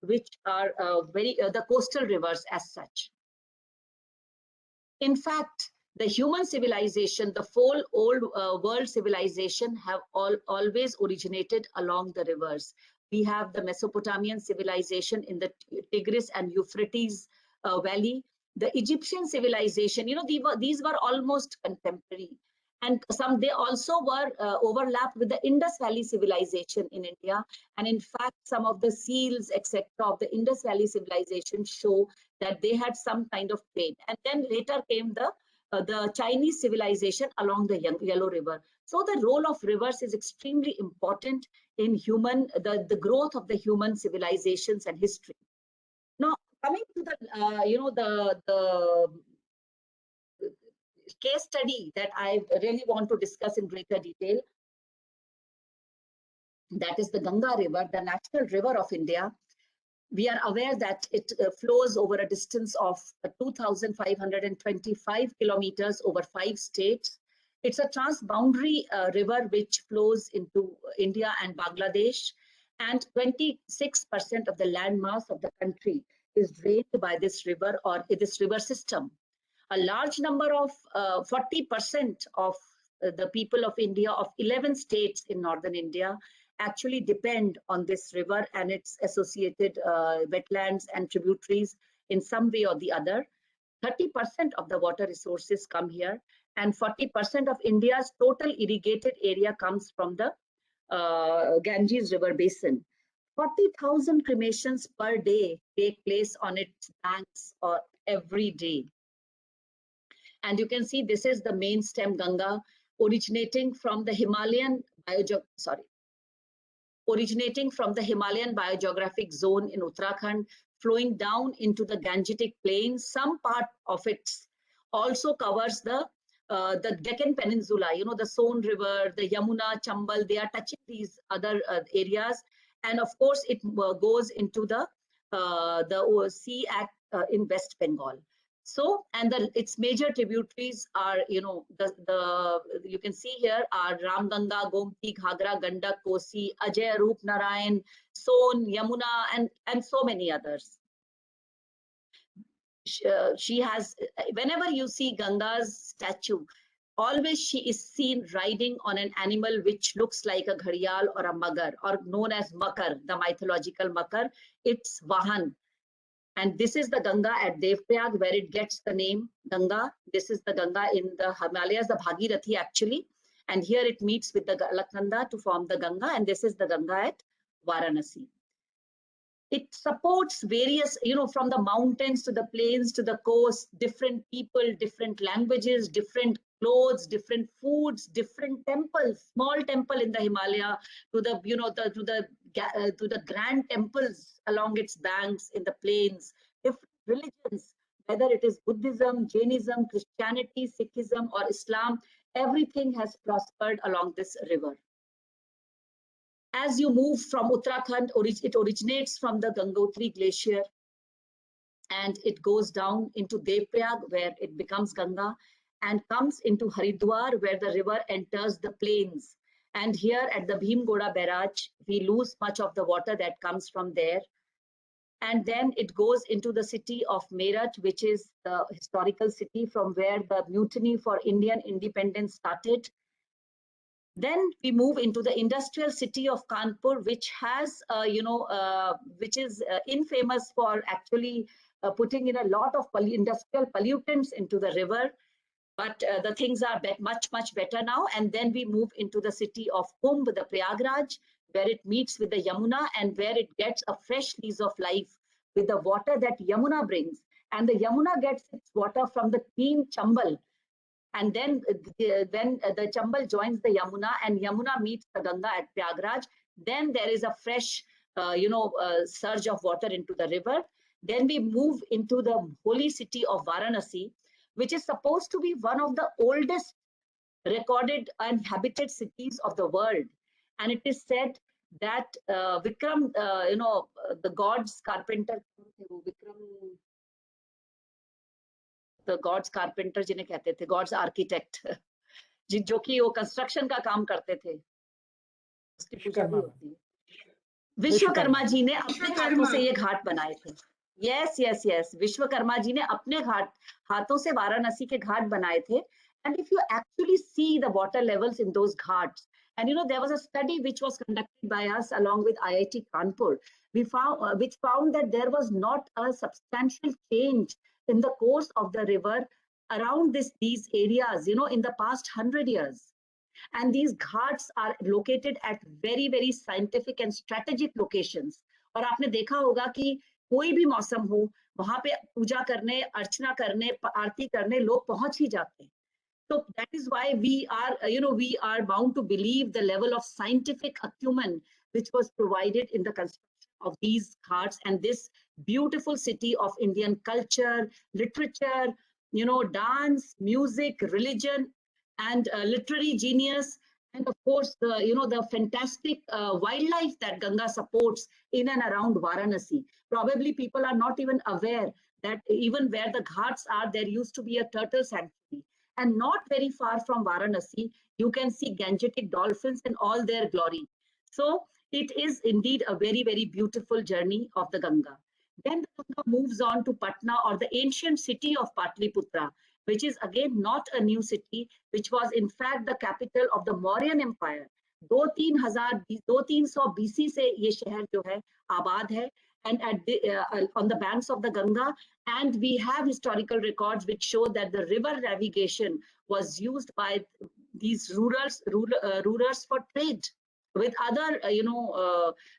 which are the coastal rivers as such. In fact, the human civilization, the whole old world civilization have always originated along the rivers. We have the Mesopotamian civilization in the Tigris and Euphrates Valley. The Egyptian civilization, these were almost contemporary. And they also were overlapped with the Indus Valley civilization in India. And in fact, some of the seals, etc., of the Indus Valley civilization show that they had some kind of trade. And then later came the Chinese civilization along the Yellow River. So the role of rivers is extremely important in the growth of the human civilizations and history. Now, coming to the case study that I really want to discuss in greater detail, that is the Ganga River, the national river of India. We are aware that it flows over a distance of 2,525 kilometers over 5 states. It's a transboundary river which flows into India and Bangladesh, and 26% of the landmass of the country is drained by this river or this river system. A large number of 40% of the people of India, of 11 states in northern India, actually depend on this river and its associated wetlands and tributaries in some way or the other. 30% of the water resources come here, and 40% of India's total irrigated area comes from the Ganges River basin. 40,000 cremations per day take place on its banks every day. And you can see this is the main stem Ganga, originating from the Himalayan biogeographic zone in Uttarakhand, flowing down into the Gangetic plains. Some part of it also covers the Deccan Peninsula, you know, the Son River, the Yamuna, Chambal, they are touching these other areas. And of course, it goes into the sea in West Bengal. So, and its major tributaries are, you know, you can see here are Ramganga, Gomti, Ghagra, Gandak, Kosi, Ajay, Roop, Narayan, Son, Yamuna, and so many others. She has, whenever you see Ganga's statue, always she is seen riding on an animal which looks like a gharial or a magar, or known as Makar, the mythological Makar. It's Vahan. And this is the Ganga at Devprayag, where it gets the name Ganga. This is the Ganga in the Himalayas, the Bhagirathi actually. And here it meets with the Alaknanda to form the Ganga. And this is the Ganga at Varanasi. It supports various, you know, from the mountains to the plains to the coast, different people, different languages, different clothes, different foods, different temples, small temple in the Himalaya to the, you know, to the grand temples along its banks in the plains, different religions, whether it is Buddhism, Jainism, Christianity, Sikhism, or Islam, everything has prospered along this river. As you move from Uttarakhand, it originates from the Gangotri glacier and it goes down into Devprayag, where it becomes Ganga, and comes into Haridwar, where the river enters the plains. And here at the Bhimgoda barrage, we lose much of the water that comes from there. And then it goes into the city of Meerut, which is the historical city from where the mutiny for Indian independence started. Then we move into the industrial city of Kanpur, which has, which is infamous for actually putting in a lot of industrial pollutants into the river. But the things are much, much better now. And then we move into the city of Kumbh, the Prayagraj, where it meets with the Yamuna and where it gets a fresh lease of life with the water that Yamuna brings. And the Yamuna gets its water from the clean Chambal. And then the Chambal joins the Yamuna and Yamuna meets the Ganga at Prayagraj. Then there is a fresh, surge of water into the river. Then we move into the holy city of Varanasi, which is supposed to be one of the oldest recorded inhabited cities of the world. And it is said that Vikram, the god's carpenter, the god's carpenter जिन्हें कहते थे, god's architect, जो कि वो construction का काम करते थे, उसकी पूजा भी होती है. विश्वकर्मा जी ने अपने हाथों से ये घाट बनाए थे. Yes. विश्वकर्मा जी ने अपने हाथों से वाराणसी के घाट बनाए थे. And if you actually see the water levels in those ghats, and you know, there was a study which was conducted by us along with IIT Kanpur, which found that there was not a substantial change in the course of the river around these areas, you know, in the past 100 years. And these ghats are located at very, very scientific and strategic locations. और आपने देखा होगा कि कोई भी मौसम हो, वहां पे पूजा करने, अर्चना करने, आरती करने लोग पहुंच ही जाते हैं. So that is why we are bound to believe the level of scientific acumen which was provided in the construction of these ghats and this beautiful city of Indian culture, literature, dance, music, religion, and literary genius, and of course the fantastic wildlife that Ganga supports in and around Varanasi. Probably people are not even aware that even where the ghats are, there used to be a turtle sanctuary. And not very far from Varanasi, you can see Gangetic dolphins in all their glory. So it is indeed a very, very beautiful journey of the Ganga. Then the Ganga moves on to Patna, or the ancient city of Patliputra, which is again not a new city, which was in fact the capital of the Mauryan Empire. 200-300 BC से ये शहर जो है आबाद है, and on the banks of the Ganga, and we have historical records which show that the river navigation was used by these rulers for trade with other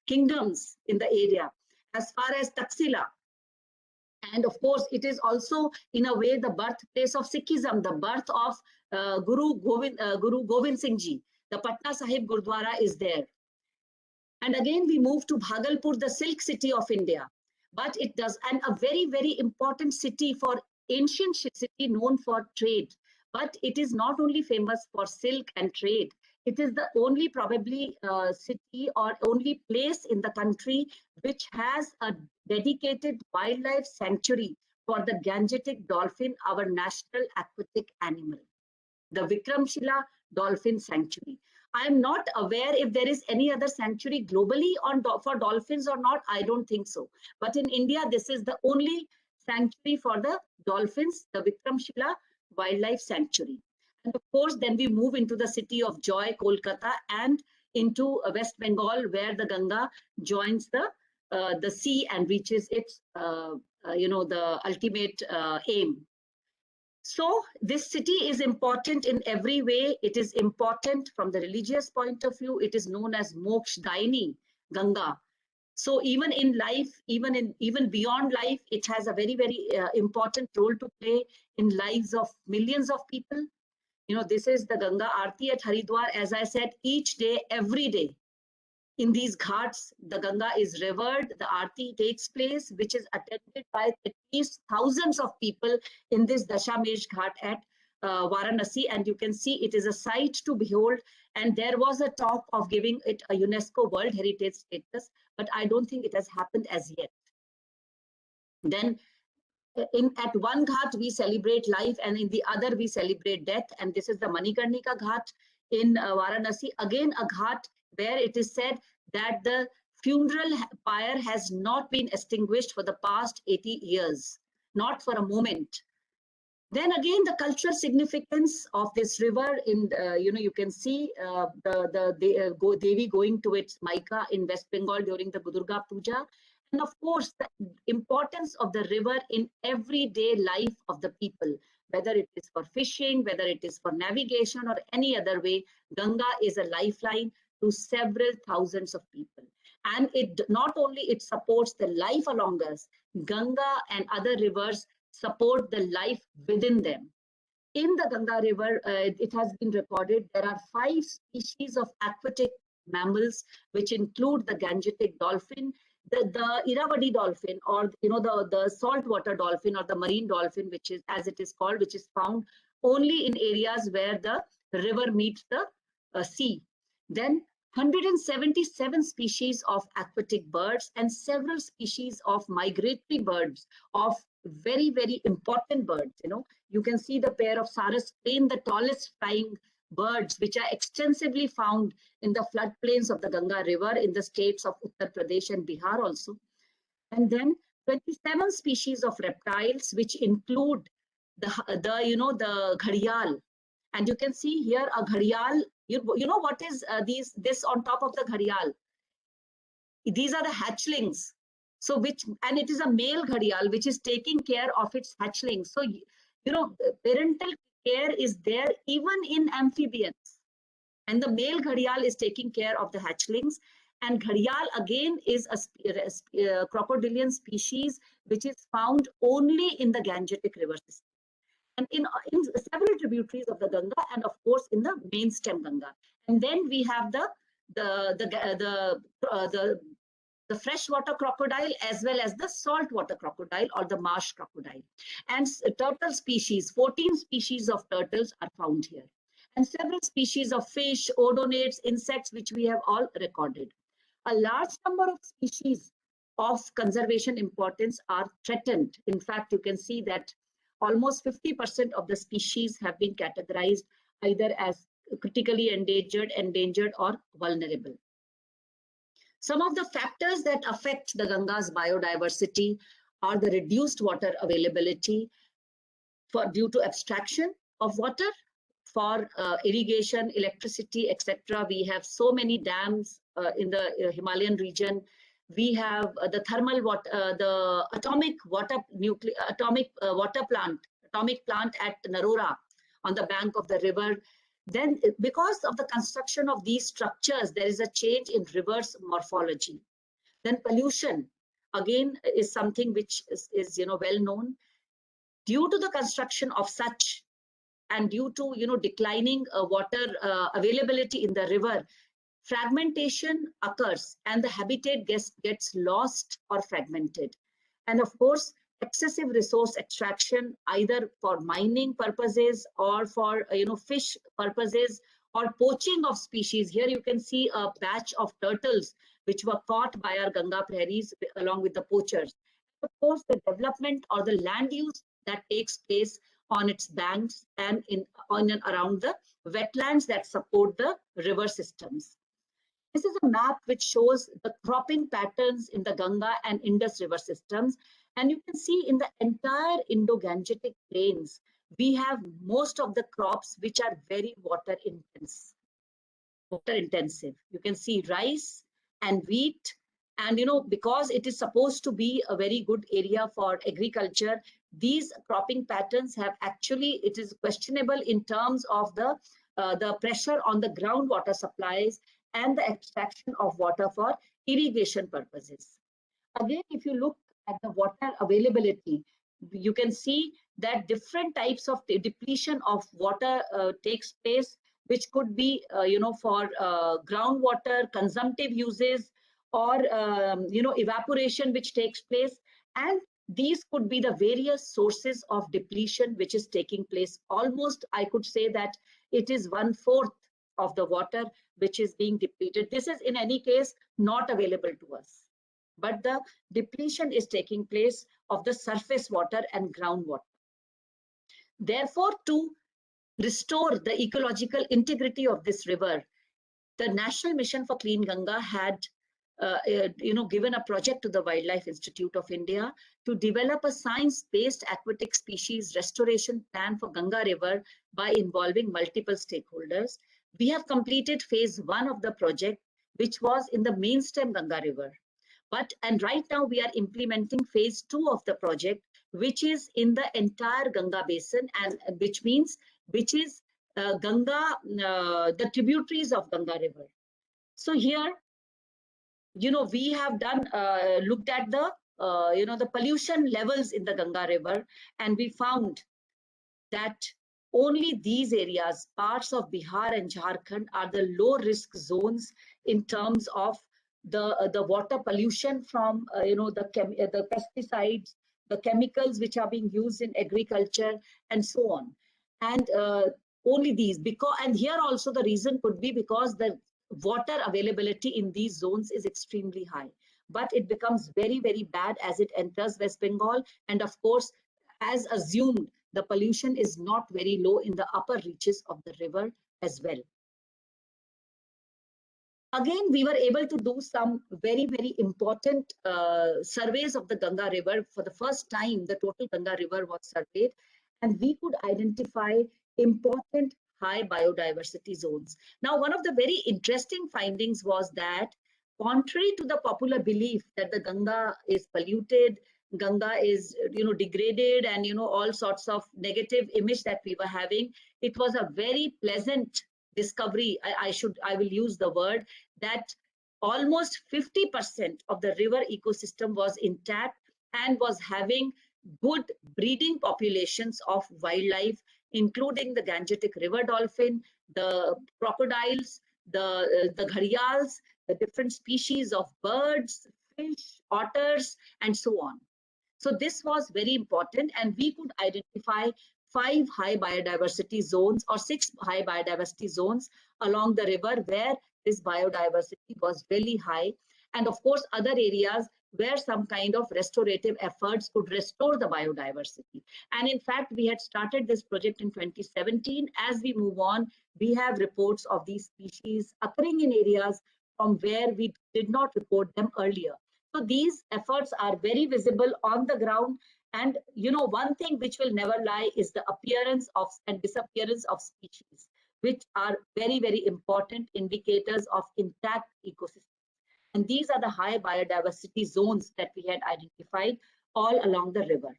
kingdoms in the area, as far as Taxila. And of course, it is also in a way the birthplace of Sikhism, the birth of Guru Gobind Singh Ji. The Patna Sahib Gurdwara is there. And again, we move to Bhagalpur, the silk city of India. But it does, and a very, very important city, for ancient city known for trade. But it is not only famous for silk and trade. It is the only probably city or only place in the country which has a dedicated wildlife sanctuary for the Gangetic dolphin, our national aquatic animal, the Vikramshila Dolphin Sanctuary. I am not aware if there is any other sanctuary globally for dolphins or not. I don't think so. But in India, this is the only sanctuary for the dolphins, the Vikramshila Wildlife Sanctuary. And of course, then we move into the city of joy, Kolkata, and into West Bengal, where the Ganga joins the sea and reaches its, the ultimate aim. So this city is important in every way. It is important from the religious point of view. It is known as Moksha-daini Ganga. So even in life, even beyond life, it has a very, very important role to play in lives of millions of people. This is the Ganga Aarti at Haridwar. As I said, each day, every day, in these ghats, the Ganga is revered. The Aarti takes place, which is attended by at least thousands of people in this Dashamesh Ghat at Varanasi. And you can see it is a sight to behold. And there was a talk of giving it a UNESCO World Heritage status, but I don't think it has happened as yet. Then at one ghat we celebrate life, and in the other we celebrate death. And this is the Manikarnika Ghat in Varanasi. Again, a ghat where it is said that the funeral pyre has not been extinguished for the past 80 years, not for a moment. Then again, the cultural significance of this river in, you can see Devi going to its Maika in West Bengal during the Durga Puja. And of course, the importance of the river in everyday life of the people, whether it is for fishing, whether it is for navigation or any other way, Ganga is a lifeline to several thousands of people. And it not only it supports the life along us, Ganga and other rivers support the life within them. In the Ganga River, it has been recorded there are 5 species of aquatic mammals, which include the Gangetic dolphin, the Irrawaddy dolphin, or the saltwater dolphin, or the marine dolphin, which is, as it is called, which is found only in areas where the river meets the sea. Then 177 species of aquatic birds and several species of migratory birds, of very, very important birds. You can see the pair of Saras crane, the tallest flying birds, which are extensively found in the floodplains of the Ganga River in the states of Uttar Pradesh and Bihar also. And then 27 species of reptiles, which include the gharial. And you can see here a gharial. You know what is this on top of the gharial? These are the hatchlings. So and it is a male gharial which is taking care of its hatchlings. So parental care is there even in amphibians, and the male gharial is taking care of the hatchlings. And gharial again is a crocodilian species which is found only in the Gangetic river system, and in several tributaries of the Ganga, and of course in the main stem Ganga. And then we have the the freshwater crocodile as well as the saltwater crocodile or the marsh crocodile. And turtle species, 14 species of turtles are found here. And several species of fish, odonates, insects, which we have all recorded. A large number of species of conservation importance are threatened. In fact, you can see that almost 50% of the species have been categorized either as critically endangered or vulnerable. Some of the factors that affect the Ganga's biodiversity are the reduced water availability due to abstraction of water for irrigation, electricity, etc. We have so many dams in the Himalayan region. We have the thermal water, the atomic plant at Narora on the bank of the river. Then, because of the construction of these structures, there is a change in river's morphology. Then pollution, again, is something which is well known. Due to the construction of such and due to declining water availability in the river, fragmentation occurs and the habitat gets lost or fragmented. And of course, excessive resource extraction, either for mining purposes or for fish purposes or poaching of species. Here you can see a batch of turtles which were caught by our Ganga prairies along with the poachers. Of course, the development or the land use that takes place on its banks and on and around the wetlands that support the river systems. This is a map which shows the cropping patterns in the Ganga and Indus river systems. And you can see in the entire Indo-Gangetic plains, we have most of the crops which are very water intensive. You can see rice and wheat. And because it is supposed to be a very good area for agriculture, these cropping patterns have actually, it is questionable in terms of the pressure on the groundwater supplies and the extraction of water for irrigation purposes. Again, if you look at the water availability, you can see that different types of depletion of water takes place, which could be, for groundwater consumptive uses or, evaporation which takes place. And these could be the various sources of depletion which is taking place. Almost, I could say that it is 1/4 of the water which is being depleted. This is in any case not available to us, but the depletion is taking place of the surface water and groundwater. Therefore, to restore the ecological integrity of this river, the National Mission for Clean Ganga had given a project to the Wildlife Institute of India to develop a science-based aquatic species restoration plan for Ganga River by involving multiple stakeholders. We have completed phase 1 of the project, which was in the mainstem Ganga River. And right now we are implementing phase 2 of the project, which is in the entire Ganga basin, and which is Ganga, the tributaries of Ganga River. So here, we have done looked at the pollution levels in the Ganga River, and we found that only these areas, parts of Bihar and Jharkhand, are the low risk zones in terms of the water pollution from the pesticides, the chemicals which are being used in agriculture, and so on. And only these, and here also the reason could be because the water availability in these zones is extremely high, but it becomes very, very bad as it enters West Bengal. And of course, as assumed, the pollution is not very low in the upper reaches of the river as well. Again, we were able to do some very, very important surveys of the Ganga River. For the first time, the total Ganga River was surveyed, and we could identify important high biodiversity zones. Now, one of the very interesting findings was that, contrary to the popular belief that the Ganga is polluted, Ganga is degraded, and all sorts of negative image that we were having, it was a very pleasant discovery. I will use the word that almost 50% of the river ecosystem was intact and was having good breeding populations of wildlife, including the Gangetic river dolphin, the crocodiles, the gharials, the different species of birds, fish, otters, and so on. So this was very important, and we could identify 5 high biodiversity zones or 6 high biodiversity zones along the river where this biodiversity was really high. And of course, other areas where some kind of restorative efforts could restore the biodiversity. And in fact, we had started this project in 2017. As we move on, we have reports of these species occurring in areas from where we did not report them earlier. So these efforts are very visible on the ground. And one thing which will never lie is the appearance of and disappearance of species, which are very, very important indicators of intact ecosystems. And these are the high biodiversity zones that we had identified all along the river.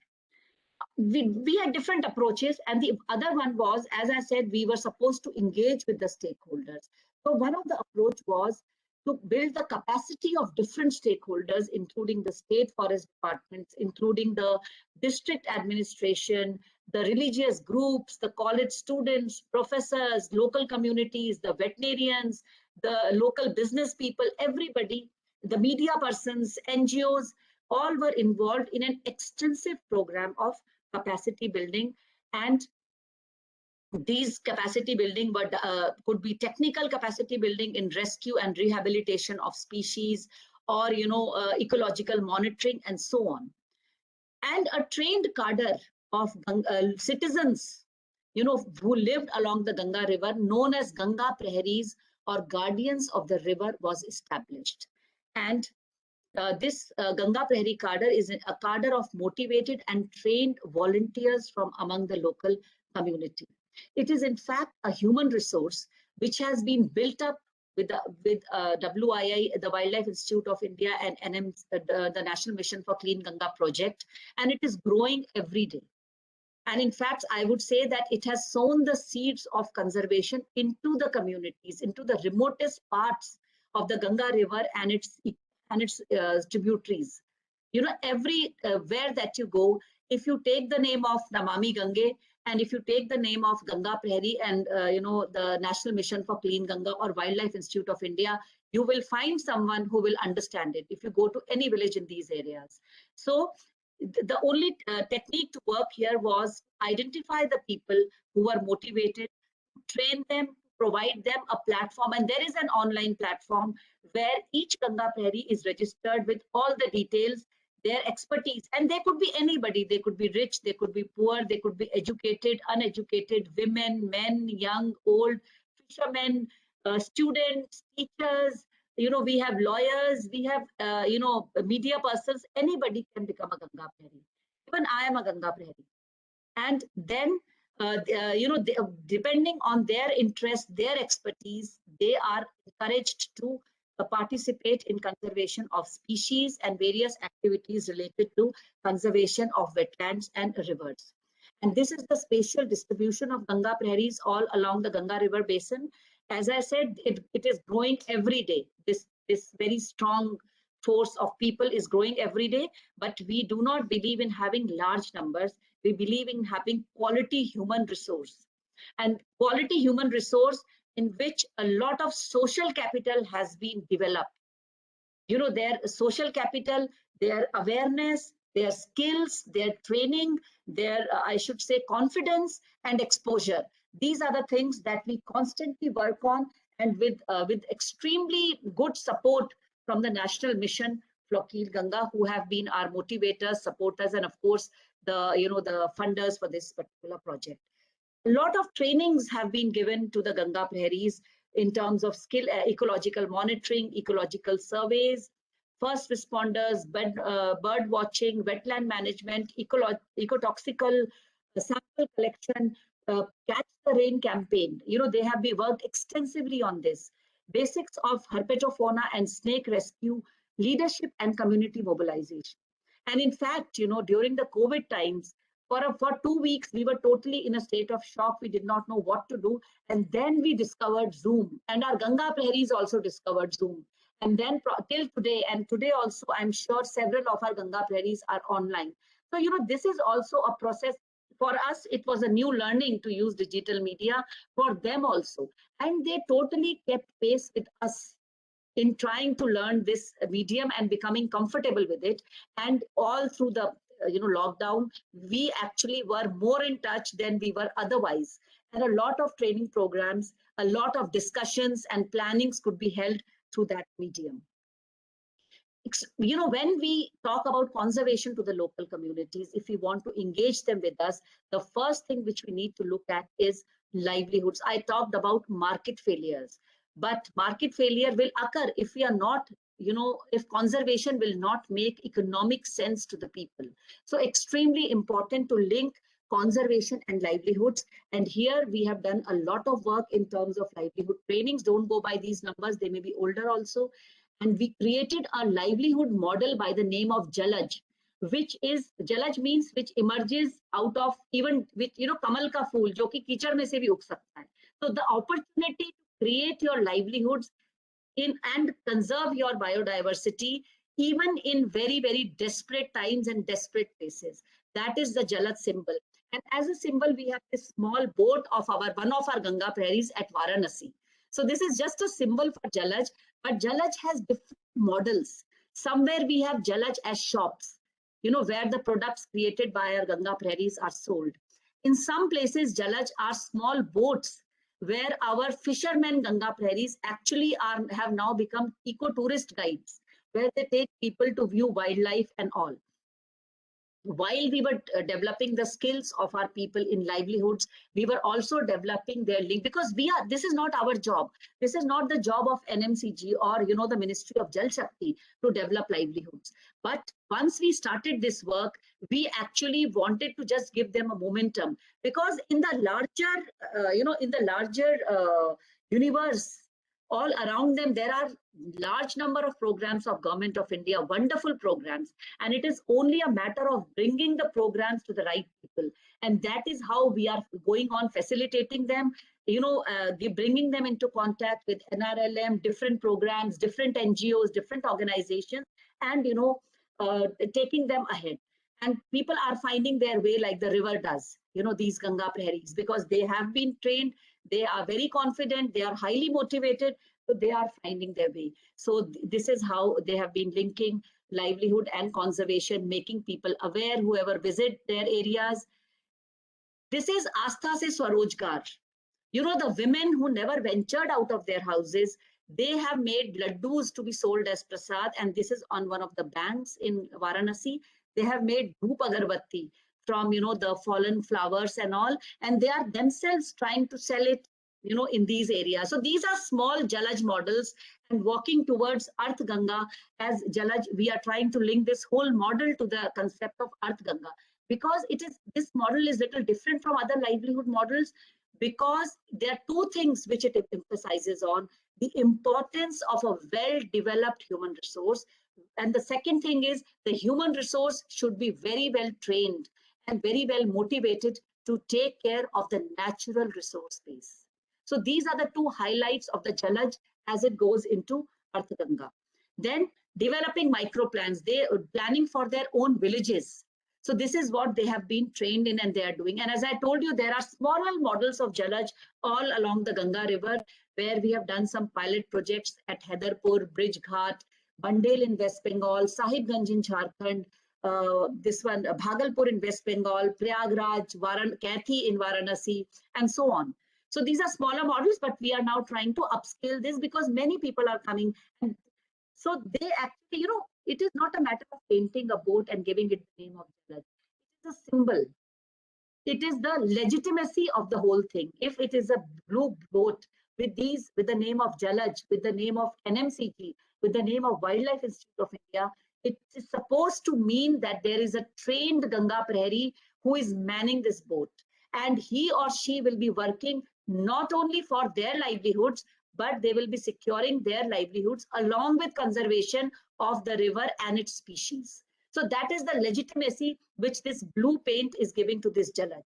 We had different approaches, and the other one was, as I said, we were supposed to engage with the stakeholders. So one of the approach was to build the capacity of different stakeholders, including the state forest departments, including the district administration, the religious groups, the college students, professors, local communities, the veterinarians, the local business people, everybody, the media persons, NGOs, all were involved in an extensive program of capacity building. And these capacity building could be technical capacity building in rescue and rehabilitation of species, or ecological monitoring, and so on. And a trained cadre of citizens, who lived along the Ganga river, known as Ganga Praharis or guardians of the river, was established. And this Ganga Prahari cadre is a cadre of motivated and trained volunteers from among the local community. It is in fact a human resource which has been built up with WII, the Wildlife Institute of India, and the National Mission for Clean Ganga project, and it is growing every day. And in fact, I would say that it has sown the seeds of conservation into the communities, into the remotest parts of the Ganga river and its tributaries. Everywhere that you go, if you take the name of Namami Gange, and if you take the name of Ganga Prahari and the National Mission for Clean Ganga or Wildlife Institute of India, you will find someone who will understand it if you go to any village in these areas. So the only technique to work here was identify the people who are motivated, train them, provide them a platform. And there is an online platform where each Ganga Prahari is registered with all the details, their expertise. And they could be anybody. They could be rich, they could be poor, they could be educated, uneducated, women, men, young, old, fishermen, students, teachers. We have lawyers, we have, media persons. Anybody can become a Ganga Prahari. Even I am a Ganga Prahari. And then, depending on their interest, their expertise, they are encouraged to participate in conservation of species and various activities related to conservation of wetlands and rivers. And this is the spatial distribution of Ganga Praharis all along the Ganga River basin. As I said, it is growing every day. This very strong force of people is growing every day, but we do not believe in having large numbers. We believe in having quality human resource, and quality human resource in which a lot of social capital has been developed. Their social capital, their awareness, their skills, their training, their, I should say, confidence and exposure. These are the things that we constantly work on, and with extremely good support from the National Mission for Clean Ganga, who have been our motivators, supporters, and of course, the funders for this particular project. A lot of trainings have been given to the Ganga Praharis in terms of skill, ecological monitoring, ecological surveys, first responders, bird watching, wetland management, ecotoxical sample collection, catch the rain campaign. They have been worked extensively on this. Basics of herpetofauna and snake rescue, leadership and community mobilization. And in fact, during the COVID times, for 2 weeks, we were totally in a state of shock. We did not know what to do. And then we discovered Zoom, and our Ganga Praharis also discovered Zoom. And then till today, and today also, I'm sure several of our Ganga Praharis are online. So, this is also a process. For us, it was a new learning to use digital media, for them also. And they totally kept pace with us. in trying to learn this medium and becoming comfortable with it. And all through the lockdown, we actually were more in touch than we were otherwise. And a lot of training programs, a lot of discussions and plannings could be held through that medium. When we talk about conservation to the local communities, if we want to engage them with us, the first thing which we need to look at is livelihoods. I talked about market failures, but market failure will occur if we are not, if conservation will not make economic sense to the people. So extremely important to link conservation and livelihoods. And here we have done a lot of work in terms of livelihood trainings. Don't go by these numbers, they may be older also. And we created a livelihood model by the name of Jalaj, which is, Jalaj means which emerges out of even with, kamal ka phool, jo ki kichad mein se bhi ug sakta hai. So the opportunity to create your livelihoods in and conserve your biodiversity, even in very, very desperate times and desperate places. That is the Jalaj symbol. And as a symbol, we have this small boat of one of our Ganga prairies at Varanasi. So this is just a symbol for Jalaj, but Jalaj has different models. Somewhere we have Jalaj as shops, where the products created by our Ganga prairies are sold. In some places, Jalaj are small boats where our fishermen Ganga prairies actually have now become eco-tourist guides, where they take people to view wildlife and all. While we were developing the skills of our people in livelihoods, we were also developing their link, because this is not our job. This is not the job of NMCG or, the Ministry of Jal Shakti to develop livelihoods. But once we started this work, we actually wanted to just give them a momentum, because in the larger, universe, all around them, there are large number of programs of Government of India, wonderful programs. And it is only a matter of bringing the programs to the right people. And that is how we are going on facilitating them, bringing them into contact with NRLM, different programs, different NGOs, different organizations, and, taking them ahead. And people are finding their way like the river does, these Ganga prairies, because they have been trained, they are very confident, they are highly motivated, so they are finding their way. So this is how they have been linking livelihood and conservation, making people aware, whoever visit their areas. This is Astha Se Swarojgar. The women who never ventured out of their houses, they have made laddus to be sold as prasad, and this is on one of the banks in Varanasi. They have made dhoop agarbatti from, the fallen flowers and all, and they are themselves trying to sell it, in these areas. So these are small Jalaj models, and walking towards Arth Ganga as Jalaj, we are trying to link this whole model to the concept of Arth Ganga, because this model is little different from other livelihood models, because there are two things which it emphasizes on: the importance of a well-developed human resource. And the second thing is the human resource should be very well trained and very well motivated to take care of the natural resource base. So these are the two highlights of the Jalaj as it goes into Arth Ganga. Then developing micro plans, they are planning for their own villages. So this is what they have been trained in and they are doing. And as I told you, there are smaller models of Jalaj all along the Ganga river, where we have done some pilot projects at Haidarpur, Bridge Ghat, Bandel in West Bengal, Sahibganj in Jharkhand, this one, Bhagalpur in West Bengal, Prayagraj, Kathi in Varanasi, and so on. So these are smaller models, but we are now trying to upscale this because many people are coming. And so they actually, it is not a matter of painting a boat and giving it the name of Jalaj. It is a symbol. It is the legitimacy of the whole thing. If it is a blue boat with the name of Jalaj, with the name of NMCG, with the name of Wildlife Institute of India, it is supposed to mean that there is a trained Ganga Prahari who is manning this boat. And he or she will be working not only for their livelihoods, but they will be securing their livelihoods along with conservation of the river and its species. So that is the legitimacy which this blue paint is giving to this Jalaj.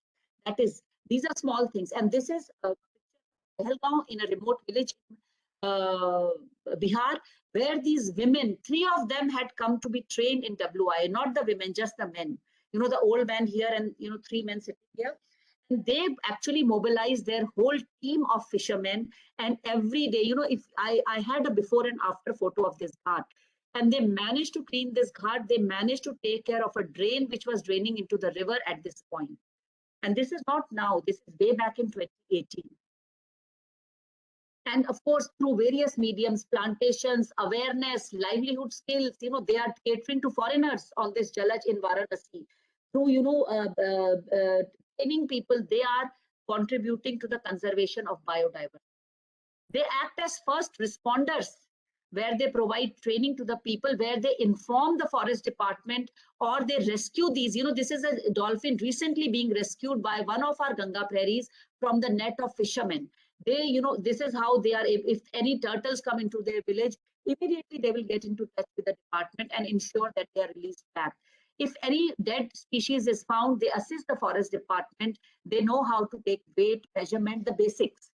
These are small things. And this is Pahalgaon in a remote village, Bihar, where these women, 3 of them had come to be trained in WI, not the women, just the men. The old man here and, 3 men sitting here. And they actually mobilized their whole team of fishermen. And every day, if I had a before and after photo of this ghat, and they managed to clean this ghat, they managed to take care of a drain which was draining into the river at this point. And this is not now, this is way back in 2018. And of course, through various mediums, plantations, awareness, livelihood skills, they are catering to foreigners on this Jalaj in Varanasi. Through, training people, they are contributing to the conservation of biodiversity. They act as first responders, where they provide training to the people, where they inform the forest department, or they rescue these. This is a dolphin recently being rescued by one of our Ganga prairies from the net of fishermen. They, this is how they are. If any turtles come into their village, immediately they will get into touch with the department and ensure that they are released back. If any dead species is found, they assist the forest department. They know how to take weight, measurement, the basics.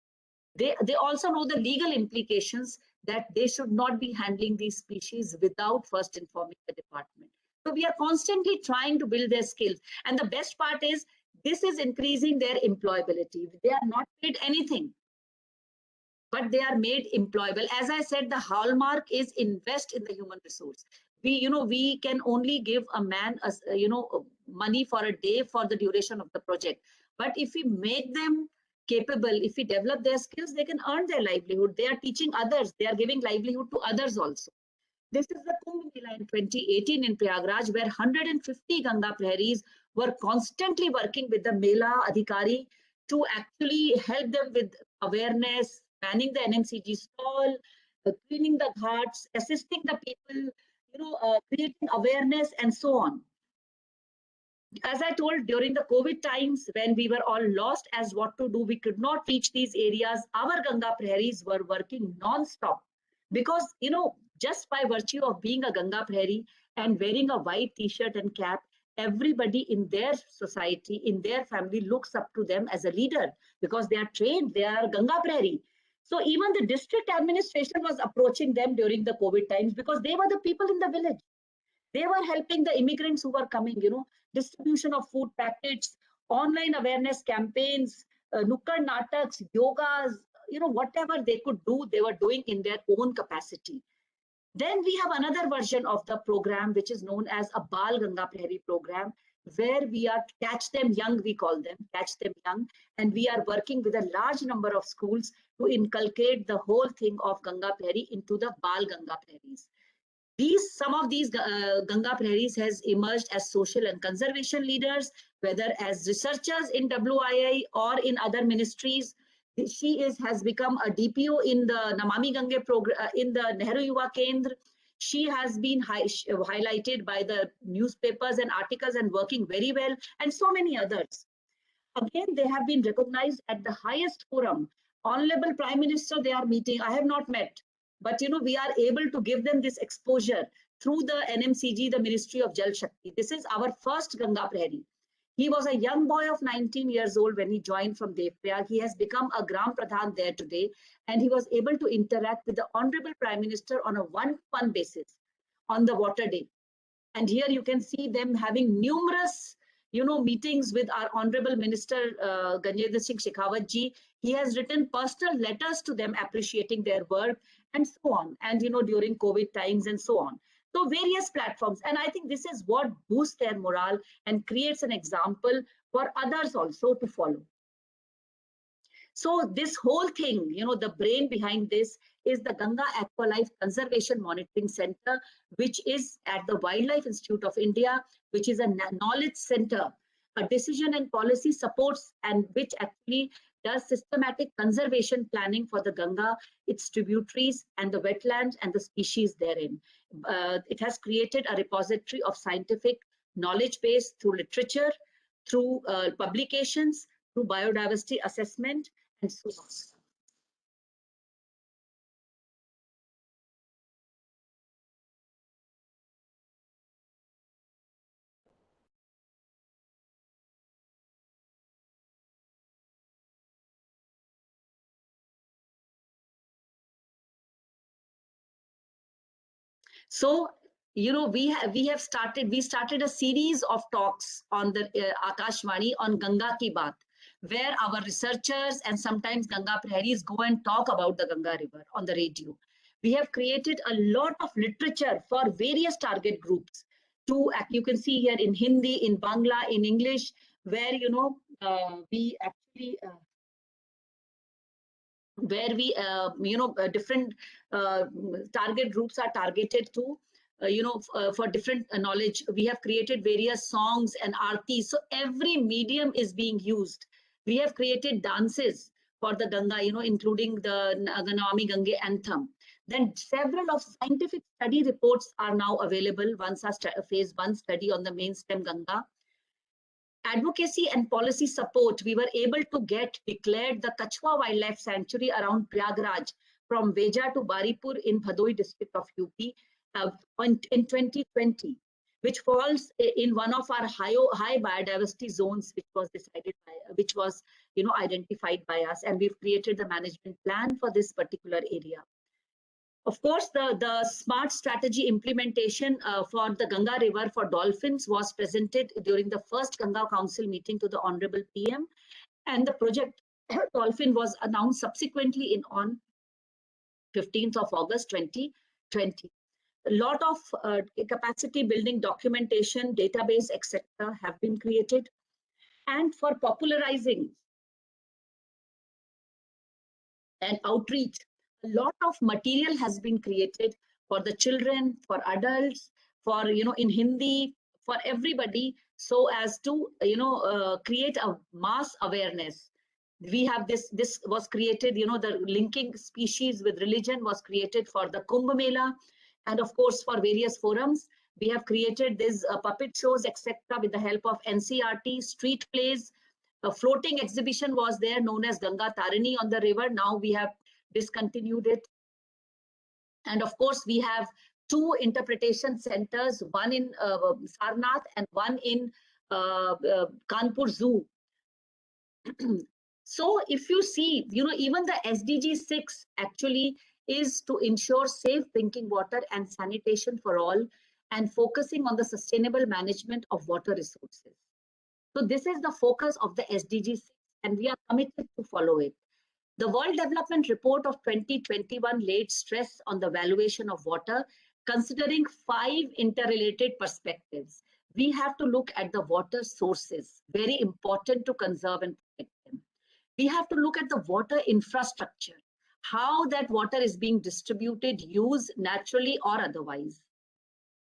They also know the legal implications that they should not be handling these species without first informing the department. So we are constantly trying to build their skills. And the best part is, this is increasing their employability. They are not paid anything, but they are made employable. As I said, the hallmark is invest in the human resource. We can only give a man, money for a day for the duration of the project. But if we make them capable, if we develop their skills, they can earn their livelihood. They are teaching others. They are giving livelihood to others also. This is the Kumbh Mela in 2018 in Prayagraj, where 150 Ganga prairies were constantly working with the Mela Adhikari to actually help them with awareness, manning the NMCG stall, cleaning the ghats, assisting the people, creating awareness, and so on. As I told, during the COVID times, when we were all lost as what to do, we could not reach these areas. Our Ganga prairies were working non-stop because, just by virtue of being a Ganga prairie and wearing a white t-shirt and cap, everybody in their society, in their family, looks up to them as a leader because they are trained, they are Ganga prairie. So even the district administration was approaching them during the COVID times because they were the people in the village. They were helping the immigrants who were coming, distribution of food packets, online awareness campaigns, nukkad nataks, yogas, whatever they could do, they were doing in their own capacity. Then we have another version of the program, which is known as a Bal Ganga Prairie program, where we are Catch Them Young, we call them, Catch Them Young. And we are working with a large number of schools to inculcate the whole thing of Ganga Prairie into the Bal Ganga Prairies. Some of these Ganga prairies has emerged as social and conservation leaders, whether as researchers in WII or in other ministries. She has become a DPO in the Namami Gange program, in the Nehru Yuva Kendra. She has been highlighted by the newspapers and articles and working very well, and so many others. Again, they have been recognized at the highest forum. Honorable Prime Minister, they are meeting. I have not met. But, we are able to give them this exposure through the NMCG, the Ministry of Jal Shakti. This is our first Ganga prairie. He was a young boy of 19 years old when he joined from Devprayag. He has become a Gram Pradhan there today, and he was able to interact with the Honorable Prime Minister on a one-to-one basis on the water day. And here you can see them having numerous meetings with our Honorable Minister Ganjendra Singh Shekhawat ji. He has written personal letters to them appreciating their work and so on. And, during COVID times and so on. So various platforms. And I think this is what boosts their morale and creates an example for others also to follow. So this whole thing, the brain behind this is the Ganga Aqualife Conservation Monitoring Center, which is at the Wildlife Institute of India, which is a knowledge center, a decision and policy supports, and which actually does systematic conservation planning for the Ganga, its tributaries, and the wetlands and the species therein. It has created a repository of scientific knowledge base through literature, through publications, through biodiversity assessment, and so on. So, we started a series of talks on the Akashvani on Ganga Ki Baat. where our researchers and sometimes Ganga Praharis go and talk about the Ganga River on the radio. We have created a lot of literature for various target groups. You can see here in Hindi, in Bangla, in English, where we actually different target groups are targeted to for different knowledge. We have created various songs and aartis, so every medium is being used. We have created dances for the Ganga, including the Namami Gange anthem. Then several of scientific study reports are now available once our phase 1 study on the main stem Ganga. Advocacy and policy support, we were able to get declared the Kachwa Wildlife Sanctuary around Prayagraj from Veja to Baripur in Bhadoi district of UP in 2020, which falls in one of our high biodiversity zones, which was identified by us, and we've created the management plan for this particular area. Of course, the smart strategy implementation for the Ganga River for dolphins was presented during the first Ganga Council meeting to the Honorable PM, and the project Dolphin was announced subsequently on 15th of August 2020. A lot of capacity building documentation, database, etc. have been created. And for popularizing and outreach, a lot of material has been created for the children, for adults, for in Hindi, for everybody, so as to create a mass awareness. We have this was created, the linking species with religion was created for the Kumbh Mela, and of course for various forums. We have created these puppet shows, etc., with the help of NCRT, street plays. A floating exhibition was there known as Ganga Tarini on the river. Now we have discontinued it. And of course, we have 2 interpretation centers, one in Sarnath and one in Kanpur Zoo. So if you see, even the SDG 6 actually is to ensure safe drinking water and sanitation for all, and focusing on the sustainable management of water resources. So this is the focus of the SDG 6, and we are committed to follow it. The World Development Report of 2021 laid stress on the valuation of water, considering 5 interrelated perspectives. We have to look at the water sources, very important to conserve and protect them. We have to look at the water infrastructure, how that water is being distributed, used naturally or otherwise.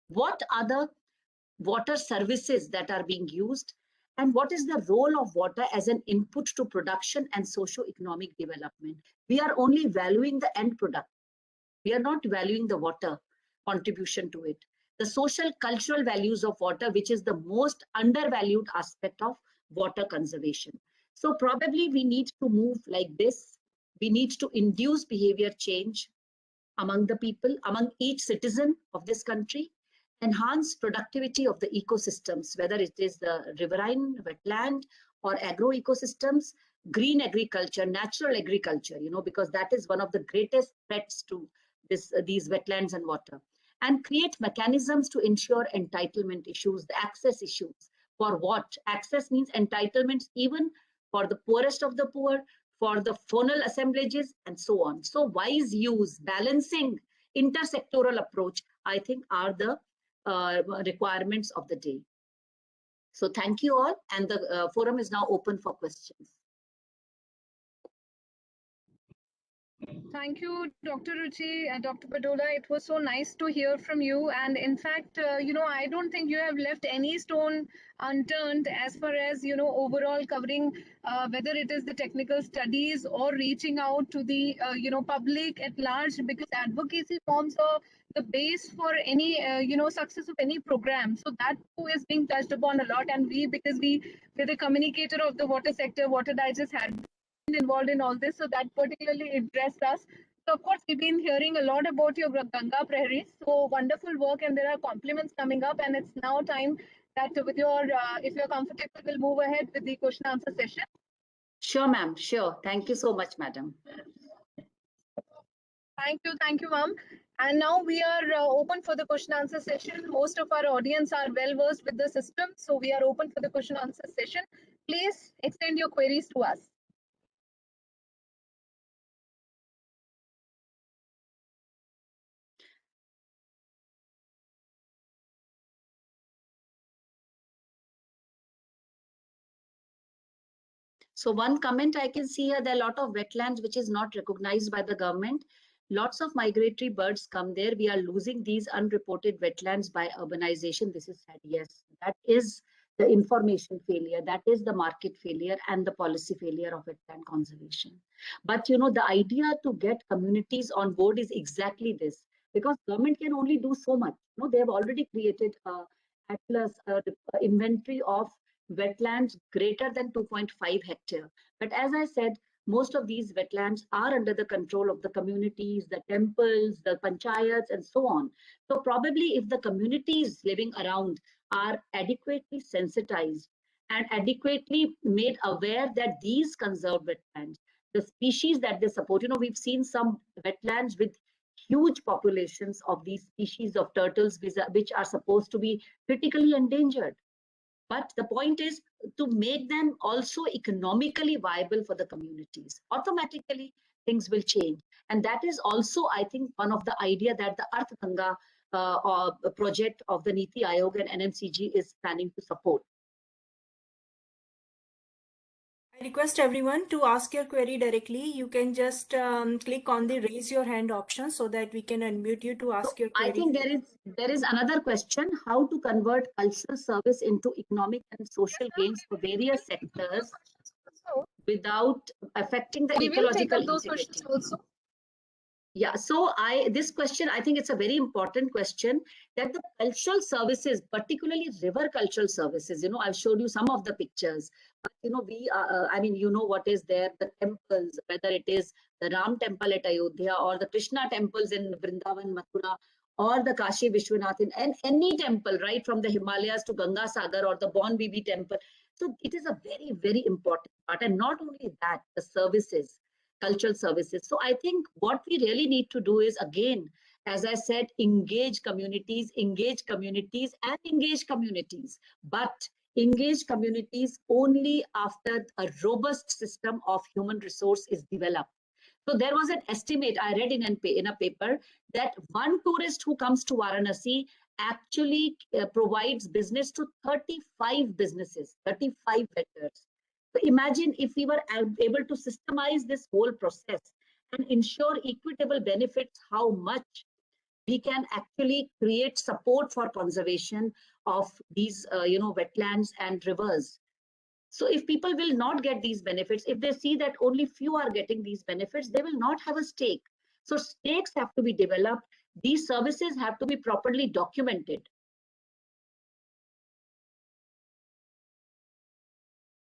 What are the water services that are being used? And what is the role of water as an input to production and socio-economic development? We are only valuing the end product. We are not valuing the water contribution to it. The social cultural values of water, which is the most undervalued aspect of water conservation. So probably we need to move like this. We need to induce behavior change among the people, among each citizen of this country, enhance productivity of the ecosystems, whether it is the riverine, wetland, or agro ecosystems, green agriculture, natural agriculture, because that is one of the greatest threats to these wetlands and water, and create mechanisms to ensure entitlement issues, the access issues. For what? Access means entitlements even for the poorest of the poor, for the faunal assemblages, and so on. So wise use, balancing, intersectoral approach, I think are the requirements of the day. So thank you all, and the forum is now open for questions. Thank you, Dr. Ruchi and Dr. Badola. It was so nice to hear from you. And in fact, I don't think you have left any stone unturned as far as, overall covering whether it is the technical studies or reaching out to the, public at large, because advocacy forms the base for any, success of any program. So that too is being touched upon a lot. And because we're the communicator of the water sector, Water Digest had involved in all this, so that particularly impressed us. So of course we've been hearing a lot about your Ganga Praharis, so wonderful work, and there are compliments coming up, and it's now time that with your if you're comfortable, we'll move ahead with the question answer session. Sure, ma'am, sure. Thank you so much, madam. Thank you, ma'am. And now we are open for the question answer session. Most of our audience are well versed with the system, so we are open for the question answer session. Please extend your queries to us. So one comment I can see here, there are a lot of wetlands which is not recognized by the government. Lots of migratory birds come there. We are losing these unreported wetlands by urbanization. This is sad. Yes, that is the information failure. That is the market failure and the policy failure of wetland conservation. But you know, the idea to get communities on board is exactly this, because government can only do so much. You know, they have already created a atlas, inventory of wetlands greater than 2.5 hectare. But as I said, most of these wetlands are under the control of the communities, the temples, the panchayats, and so on. So probably if the communities living around are adequately sensitized and adequately made aware that these conserved wetlands, the species that they support, you know, we've seen some wetlands with huge populations of these species of turtles which are supposed to be critically endangered. But the point is to make them also economically viable for the communities. Automatically, things will change. And that is also, I think, one of the idea that the Arth Ganga project of the Niti Aayog and NMCG is planning to support. I request everyone to ask your query directly. You can just click on the raise your hand option so that we can unmute you to ask your query. I think there is another question: how to convert cultural service into economic and social gains for various sectors without affecting the ecological integrity. Yeah, so this question, I think it's a very important question, that the cultural services, particularly river cultural services, you know, I've showed you some of the pictures, but you know, I mean, you know what is there, the temples, whether it is the Ram temple at Ayodhya or the Krishna temples in Vrindavan, Mathura, or the Kashi Vishwanath, and any temple, right, from the Himalayas to Ganga Sagar or the Bon Bibi temple. So it is a very, very important part. And not only that, the services, cultural services. So I think what we really need to do is, again, as I said, engage communities, and engage communities. But engage communities only after a robust system of human resource is developed. So there was an estimate I read in a paper that one tourist who comes to Varanasi actually provides business to 35 businesses, 35 vendors. So imagine if we were able to systemize this whole process and ensure equitable benefits, how much we can actually create support for conservation of these, wetlands and rivers. So if people will not get these benefits, if they see that only few are getting these benefits, they will not have a stake. So stakes have to be developed. These services have to be properly documented.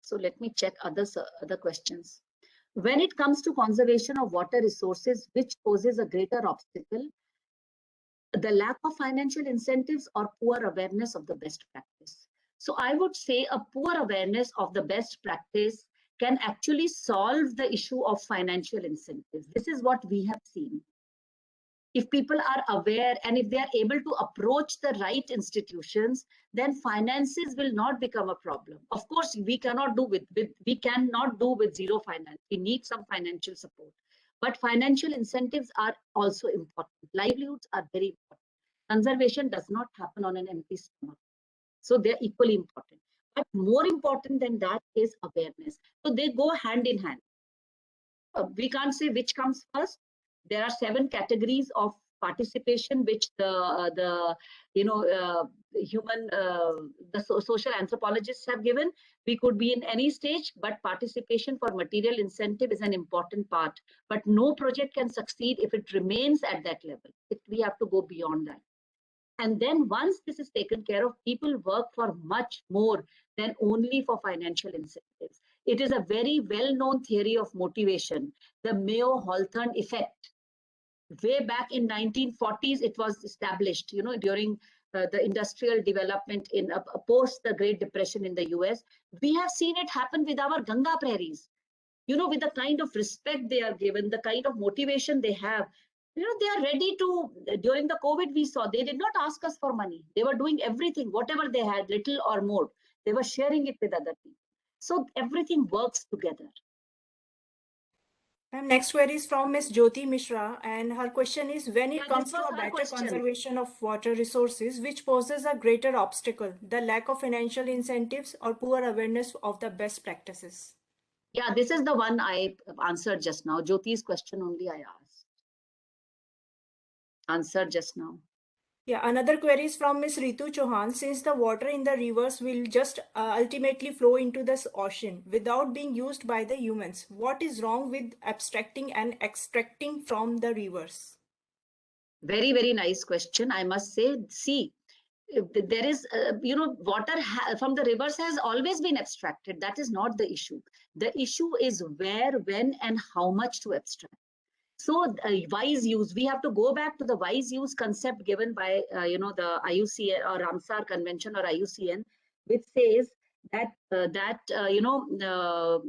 So let me check other questions. When it comes to conservation of water resources, which poses a greater obstacle, the lack of financial incentives or poor awareness of the best practice? So I would say a poor awareness of the best practice can actually solve the issue of financial incentives. This is what we have seen. If people are aware and if they are able to approach the right institutions, then finances will not become a problem. Of course, we cannot do with zero finance. We need some financial support. But financial incentives are also important. Livelihoods are very important. Conservation does not happen on an empty stomach. So they're equally important. But more important than that is awareness. So they go hand in hand. We can't say which comes first. There are 7 categories of participation which the social anthropologists have given. We could be in any stage, but participation for material incentive is an important part. But no project can succeed if it remains at that level. We have to go beyond that. And then once this is taken care of, people work for much more than only for financial incentives. It is a very well-known theory of motivation, the Mayo-Hawthorne effect. Way back in 1940s, it was established, during the industrial development in post the Great Depression in the US. We have seen it happen with our Ganga prairies. With the kind of respect they are given, the kind of motivation they have, they are ready to, during the COVID we saw, they did not ask us for money. They were doing everything, whatever they had, little or more. They were sharing it with other people. So everything works together. And next query is from Ms. Jyoti Mishra, and her question is, when it Yeah, comes this to was a her better question. conservation of water resources, which poses a greater obstacle, the lack of financial incentives or poor awareness of the best practices? Yeah, this is the one I answered just now. Jyoti's question only I answered just now. Yeah, another query is from Ms. Ritu Chauhan. Since the water in the rivers will just ultimately flow into the ocean without being used by the humans, what is wrong with abstracting and extracting from the rivers? Very, very nice question, I must say. See, there is, water from the rivers has always been abstracted. That is not the issue. The issue is where, when, and how much to abstract. So wise use, we have to go back to the wise use concept given by, the IUCN or Ramsar Convention or IUCN, which says that, the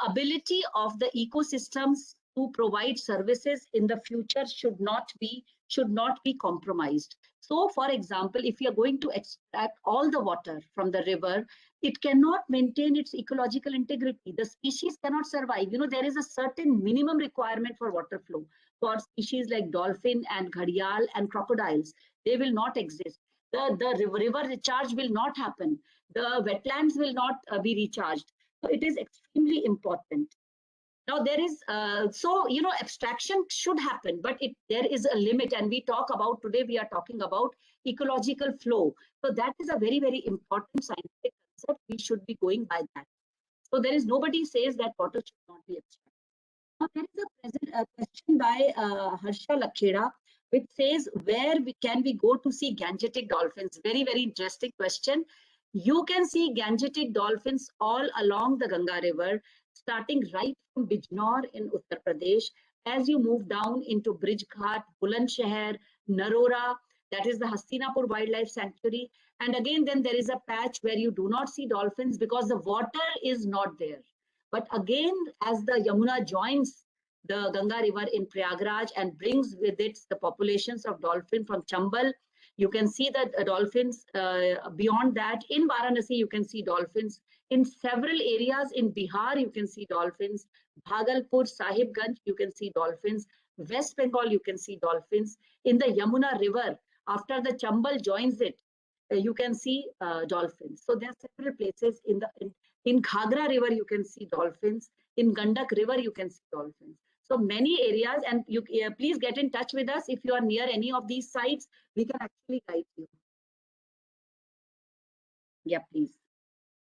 ability of the ecosystems to provide services in the future should not be compromised. So, for example, if you are going to extract all the water from the river, it cannot maintain its ecological integrity. The species cannot survive. There is a certain minimum requirement for water flow for species like dolphin and gharial and crocodiles. They will not exist. The river recharge will not happen. The wetlands will not be recharged. So it is extremely important. Now there is, abstraction should happen, but there is a limit. And we are talking about ecological flow. So that is a very, very important scientific concept. We should be going by that. So there is nobody says that water should not be abstracted. Now there is a question by Harsha Lakheda, which says, where can we go to see Gangetic dolphins? Very, very interesting question. You can see Gangetic dolphins all along the Ganga River, starting right from Bijnor in Uttar Pradesh. As you move down into Brij Ghat, Bulandshahr, Narora, that is the Hastinapur Wildlife Sanctuary. And again, then there is a patch where you do not see dolphins because the water is not there. But again, as the Yamuna joins the Ganga River in Prayagraj and brings with it the populations of dolphin from Chambal, you can see that dolphins beyond that. In Varanasi, you can see dolphins. In several areas in Bihar, you can see dolphins. Bhagalpur, Sahibganj, you can see dolphins. West Bengal, you can see dolphins. In the Yamuna River, after the Chambal joins it, you can see dolphins. So there are several places in Ghagra River, you can see dolphins. In Gandak River, you can see dolphins. So many areas, and you please get in touch with us if you are near any of these sites. We can actually guide you. Yeah, please.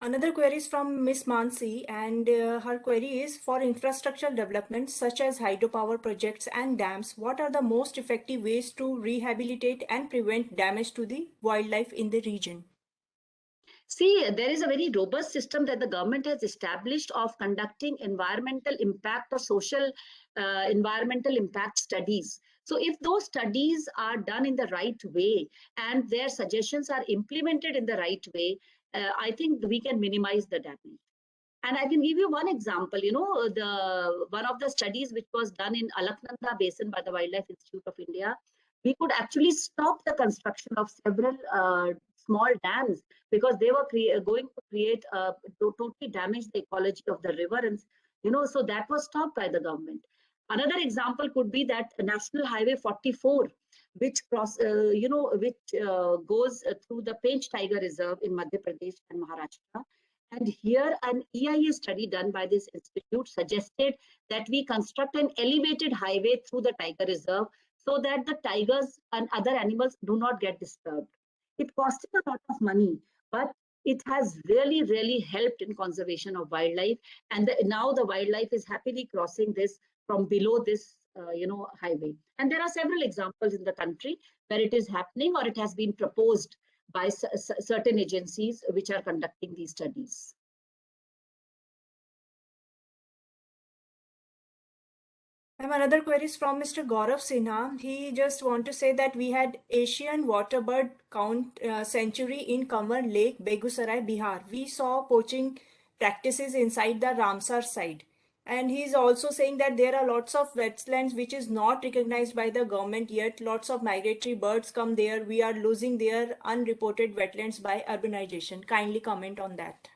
Another query is from Ms. Mansi, and her query is, for infrastructure development such as hydropower projects and dams, what are the most effective ways to rehabilitate and prevent damage to the wildlife in the region? See, there is a very robust system that the government has established of conducting environmental impact or social environmental impact studies. So if those studies are done in the right way and their suggestions are implemented in the right way, I think we can minimize the damage. And I can give you one example. One of the studies which was done in Alaknanda Basin by the Wildlife Institute of India, we could actually stop the construction of several small dams because they were going to create totally damage the ecology of the river, and so that was stopped by the government. Another example could be that National Highway 44, which goes through the Pench Tiger Reserve in Madhya Pradesh and Maharashtra. And here an EIA study done by this institute suggested that we construct an elevated highway through the tiger reserve so that the tigers and other animals do not get disturbed. It costed a lot of money, but it has really, really helped in conservation of wildlife. And now the wildlife is happily crossing this from below this, highway. And there are several examples in the country where it is happening or it has been proposed by certain agencies which are conducting these studies. Another query is from Mr. Gaurav Sinha. He just want to say that we had Asian waterbird count sanctuary in Kanwar Lake, Begusarai, Bihar. We saw poaching practices inside the Ramsar site. And he's also saying that there are lots of wetlands which is not recognized by the government yet. Lots of migratory birds come there. We are losing their unreported wetlands by urbanization. Kindly comment on that.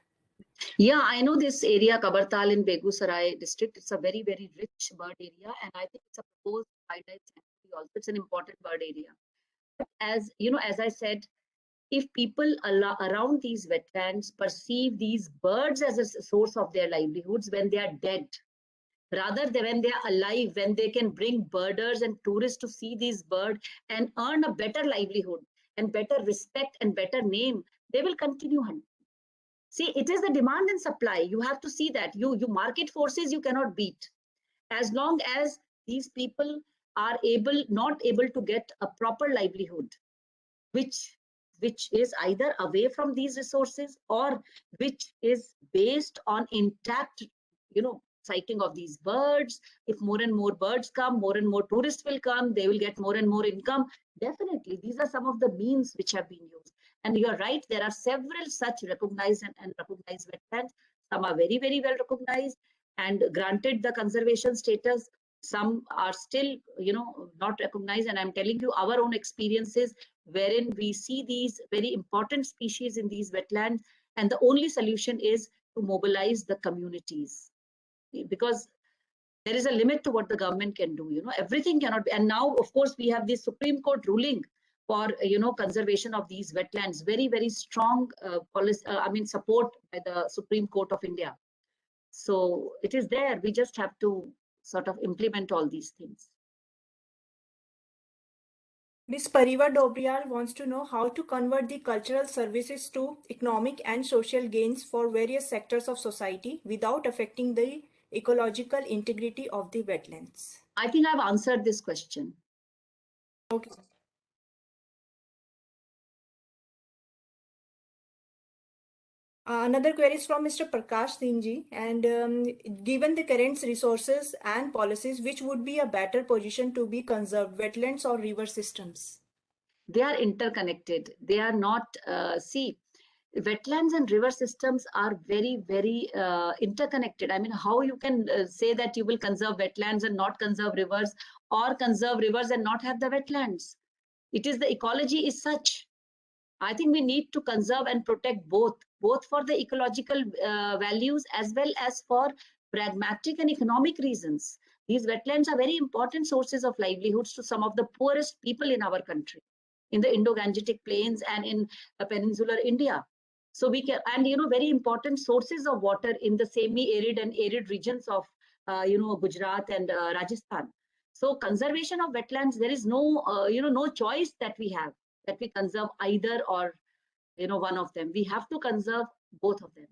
Yeah, I know this area, Kabartal in Begusarai district. It's a very, very rich bird area, and I think it's a proposed wildlife sanctuary also. It's an important bird area. But as you know, as I said, if people around these wetlands perceive these birds as a source of their livelihoods when they are dead, rather than when they are alive, when they can bring birders and tourists to see these birds and earn a better livelihood and better respect and better name, they will continue hunting. See, it is the demand and supply. You have to see that. You market forces you cannot beat. As long as these people are not able to get a proper livelihood, which is either away from these resources or which is based on intact, sighting of these birds. If more and more birds come, more and more tourists will come, they will get more and more income. Definitely, these are some of the means which have been used. And you're right, there are several such recognized and recognized wetlands. Some are very, very well recognized and granted the conservation status. Some are still, not recognized. And I'm telling you our own experiences wherein we see these very important species in these wetlands. And the only solution is to mobilize the communities, because there is a limit to what the government can do. Everything cannot be. And now, of course, we have this Supreme Court ruling for, conservation of these wetlands. Very, very strong policy, support by the Supreme Court of India. So it is there. We just have to sort of implement all these things. Ms. Pariva Dobriyal wants to know how to convert the cultural services to economic and social gains for various sectors of society without affecting the ecological integrity of the wetlands. I think I've answered this question. Okay. Another query is from Mr. Prakash Singh ji, and given the current resources and policies, which would be a better position to be conserved, wetlands or river systems? They are interconnected. They are not, wetlands and river systems are very, very interconnected. I mean, how you can say that you will conserve wetlands and not conserve rivers, or conserve rivers and not have the wetlands? It is the ecology is such. I think we need to conserve and protect both for the ecological values as well as for pragmatic and economic reasons. These wetlands are very important sources of livelihoods to some of the poorest people in our country, in the Indo-Gangetic plains and in peninsular India. So we can, and very important sources of water in the semi-arid and arid regions of Gujarat and Rajasthan. So conservation of wetlands, there is no no choice that we have, that we conserve either or one of them. We have to conserve both of them.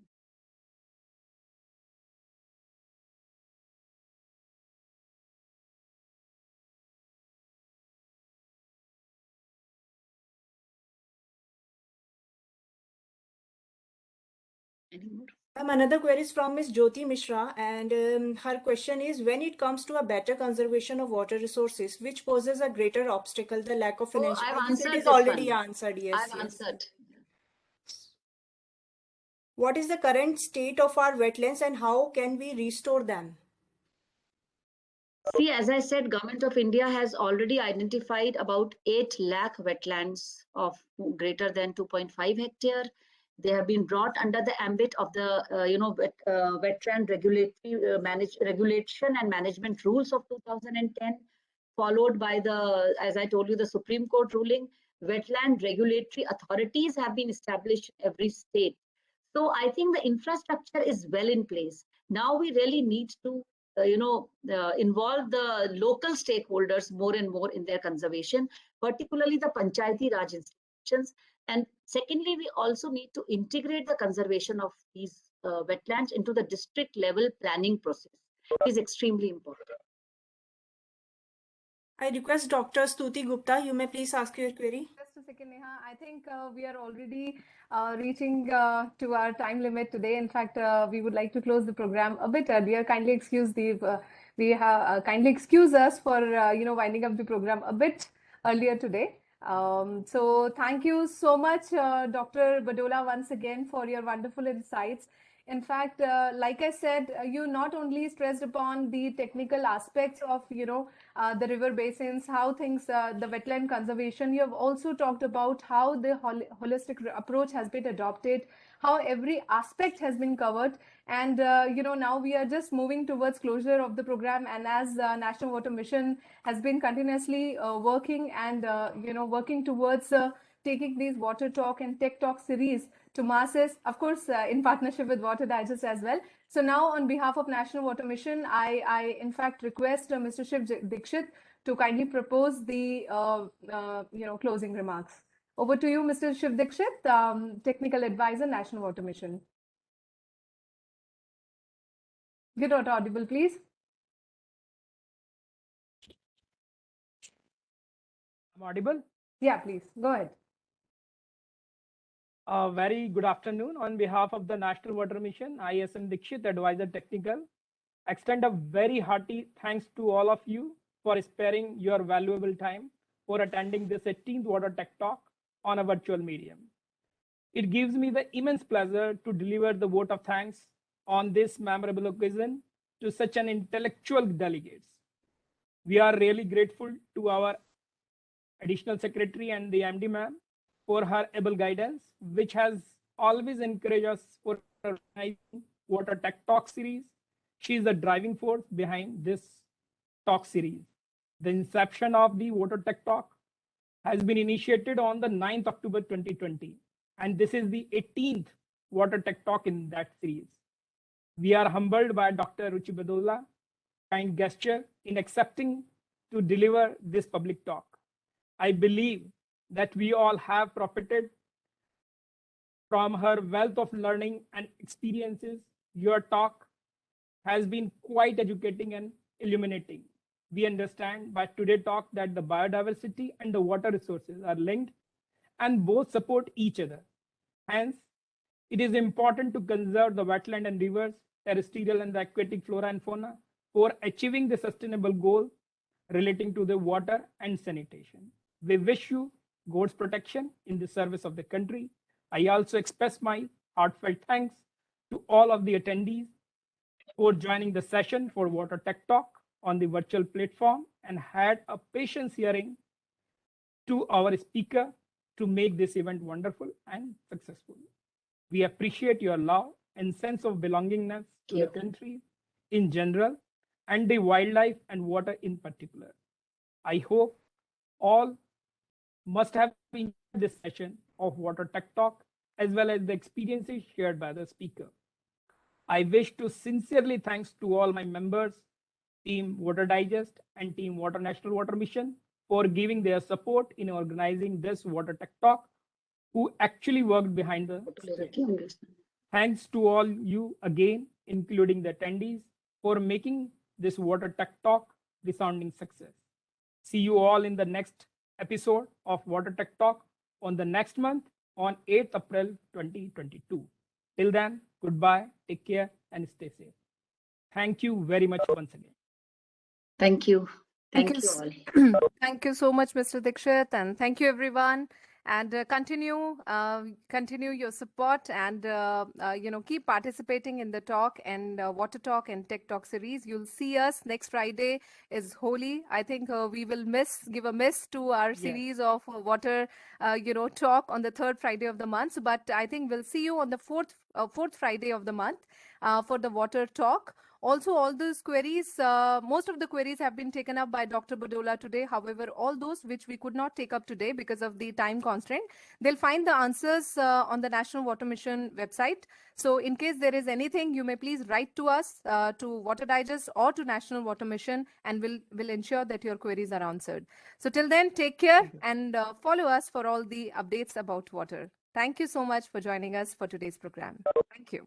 Any more? Another query is from Ms. Jyoti Mishra, and her question is, when it comes to a better conservation of water resources, which poses a greater obstacle, the lack of financial... I've answered it is this already one. answered, yes. I've answered. What is the current state of our wetlands and how can we restore them? See, as I said, Government of India has already identified about 8 lakh wetlands of greater than 2.5 hectare. They have been brought under the ambit of the wetland regulation and management rules of 2010, followed by the, as I told you, the Supreme Court ruling. Wetland regulatory authorities have been established in every state. So I think the infrastructure is well in place. Now we really need to involve the local stakeholders more and more in their conservation, particularly the Panchayati Raj institutions. And secondly, we also need to integrate the conservation of these wetlands into the district level planning process. It is extremely important. I request Dr. Stuti Gupta, you may please ask your query. Just a second, Neha. I think we are already reaching to our time limit today. In fact, we would like to close the program a bit earlier. Kindly excuse kindly excuse us for winding up the program a bit earlier today. So thank you so much, Dr. Badola, once again for your wonderful insights. In fact, like I said, you not only stressed upon the technical aspects of, the river basins, how things, the wetland conservation, you have also talked about how the holistic approach has been adopted, how every aspect has been covered. And, now we are just moving towards closure of the program. And as National Water Mission has been continuously working and, working towards taking these Water Talk and Tech Talk series to masses, of course, in partnership with Water Digest as well. So now on behalf of National Water Mission, I in fact request Mr. Shiv Dikshit to kindly propose the, closing remarks. Over to you, Mr. Shiv Dikshit, Technical Advisor, National Water Mission. Get out audible, please. I'm audible? Yeah, please, go ahead. Very good afternoon. On behalf of the National Water Mission, I, SM Dikshit, Advisor Technical, extend a very hearty thanks to all of you for sparing your valuable time for attending this 18th Water Tech Talk on a virtual medium. It gives me the immense pleasure to deliver the vote of thanks on this memorable occasion to such an intellectual delegates. We are really grateful to our Additional Secretary and the MD ma'am for her able guidance, which has always encouraged us for organizing Water Tech Talk series. She is the driving force behind this talk series. The inception of the Water Tech Talk has been initiated on the 9th October 2020, and this is the 18th Water Tech Talk in that series. We are humbled by Dr. Ruchi Badola kind gesture in accepting to deliver this public talk. I believe that we all have profited from her wealth of learning and experiences. Your talk has been quite educating and illuminating. We understand by today's talk that the biodiversity and the water resources are linked and both support each other. Hence, it is important to conserve the wetland and rivers, terrestrial and the aquatic flora and fauna for achieving the sustainable goal relating to the water and sanitation. We wish you God's protection in the service of the country. I also express my heartfelt thanks to all of the attendees for joining the session for Water Tech Talk on the virtual platform and had a patience hearing to our speaker to make this event wonderful and successful. We appreciate your love and sense of belongingness to the country in general and the wildlife and water in particular. I hope all must have enjoyed this session of Water Tech Talk as well as the experiences shared by the speaker. I wish to sincerely thanks to all my members, Team Water Digest and Team Water National Water Mission for giving their support in organizing this Water Tech Talk, who actually worked behind the scenes. Thanks to all you again, including the attendees, for making this Water Tech Talk the resounding success. See you all in the next episode of Water Tech Talk on the next month on 8th April 2022. Till then, goodbye, take care, and stay safe. Thank you very much once again. Thank you. Thank you all. Thank you so much, Mr. Dikshit, and thank you, everyone. And continue your support and keep participating in the talk and Water Talk and Tech Talk series. You'll see us next Friday is Holi. I think we will give a miss to our series of water talk on the 3rd Friday of the month. But I think we'll see you on the 4th Friday of the month for the Water Talk. Also, all those queries, most of the queries have been taken up by Dr. Badola today. However, all those which we could not take up today because of the time constraint, they'll find the answers on the National Water Mission website. So in case there is anything, you may please write to us, to Water Digest or to National Water Mission, and we'll ensure that your queries are answered. So till then, take care and follow us for all the updates about water. Thank you so much for joining us for today's program. Thank you.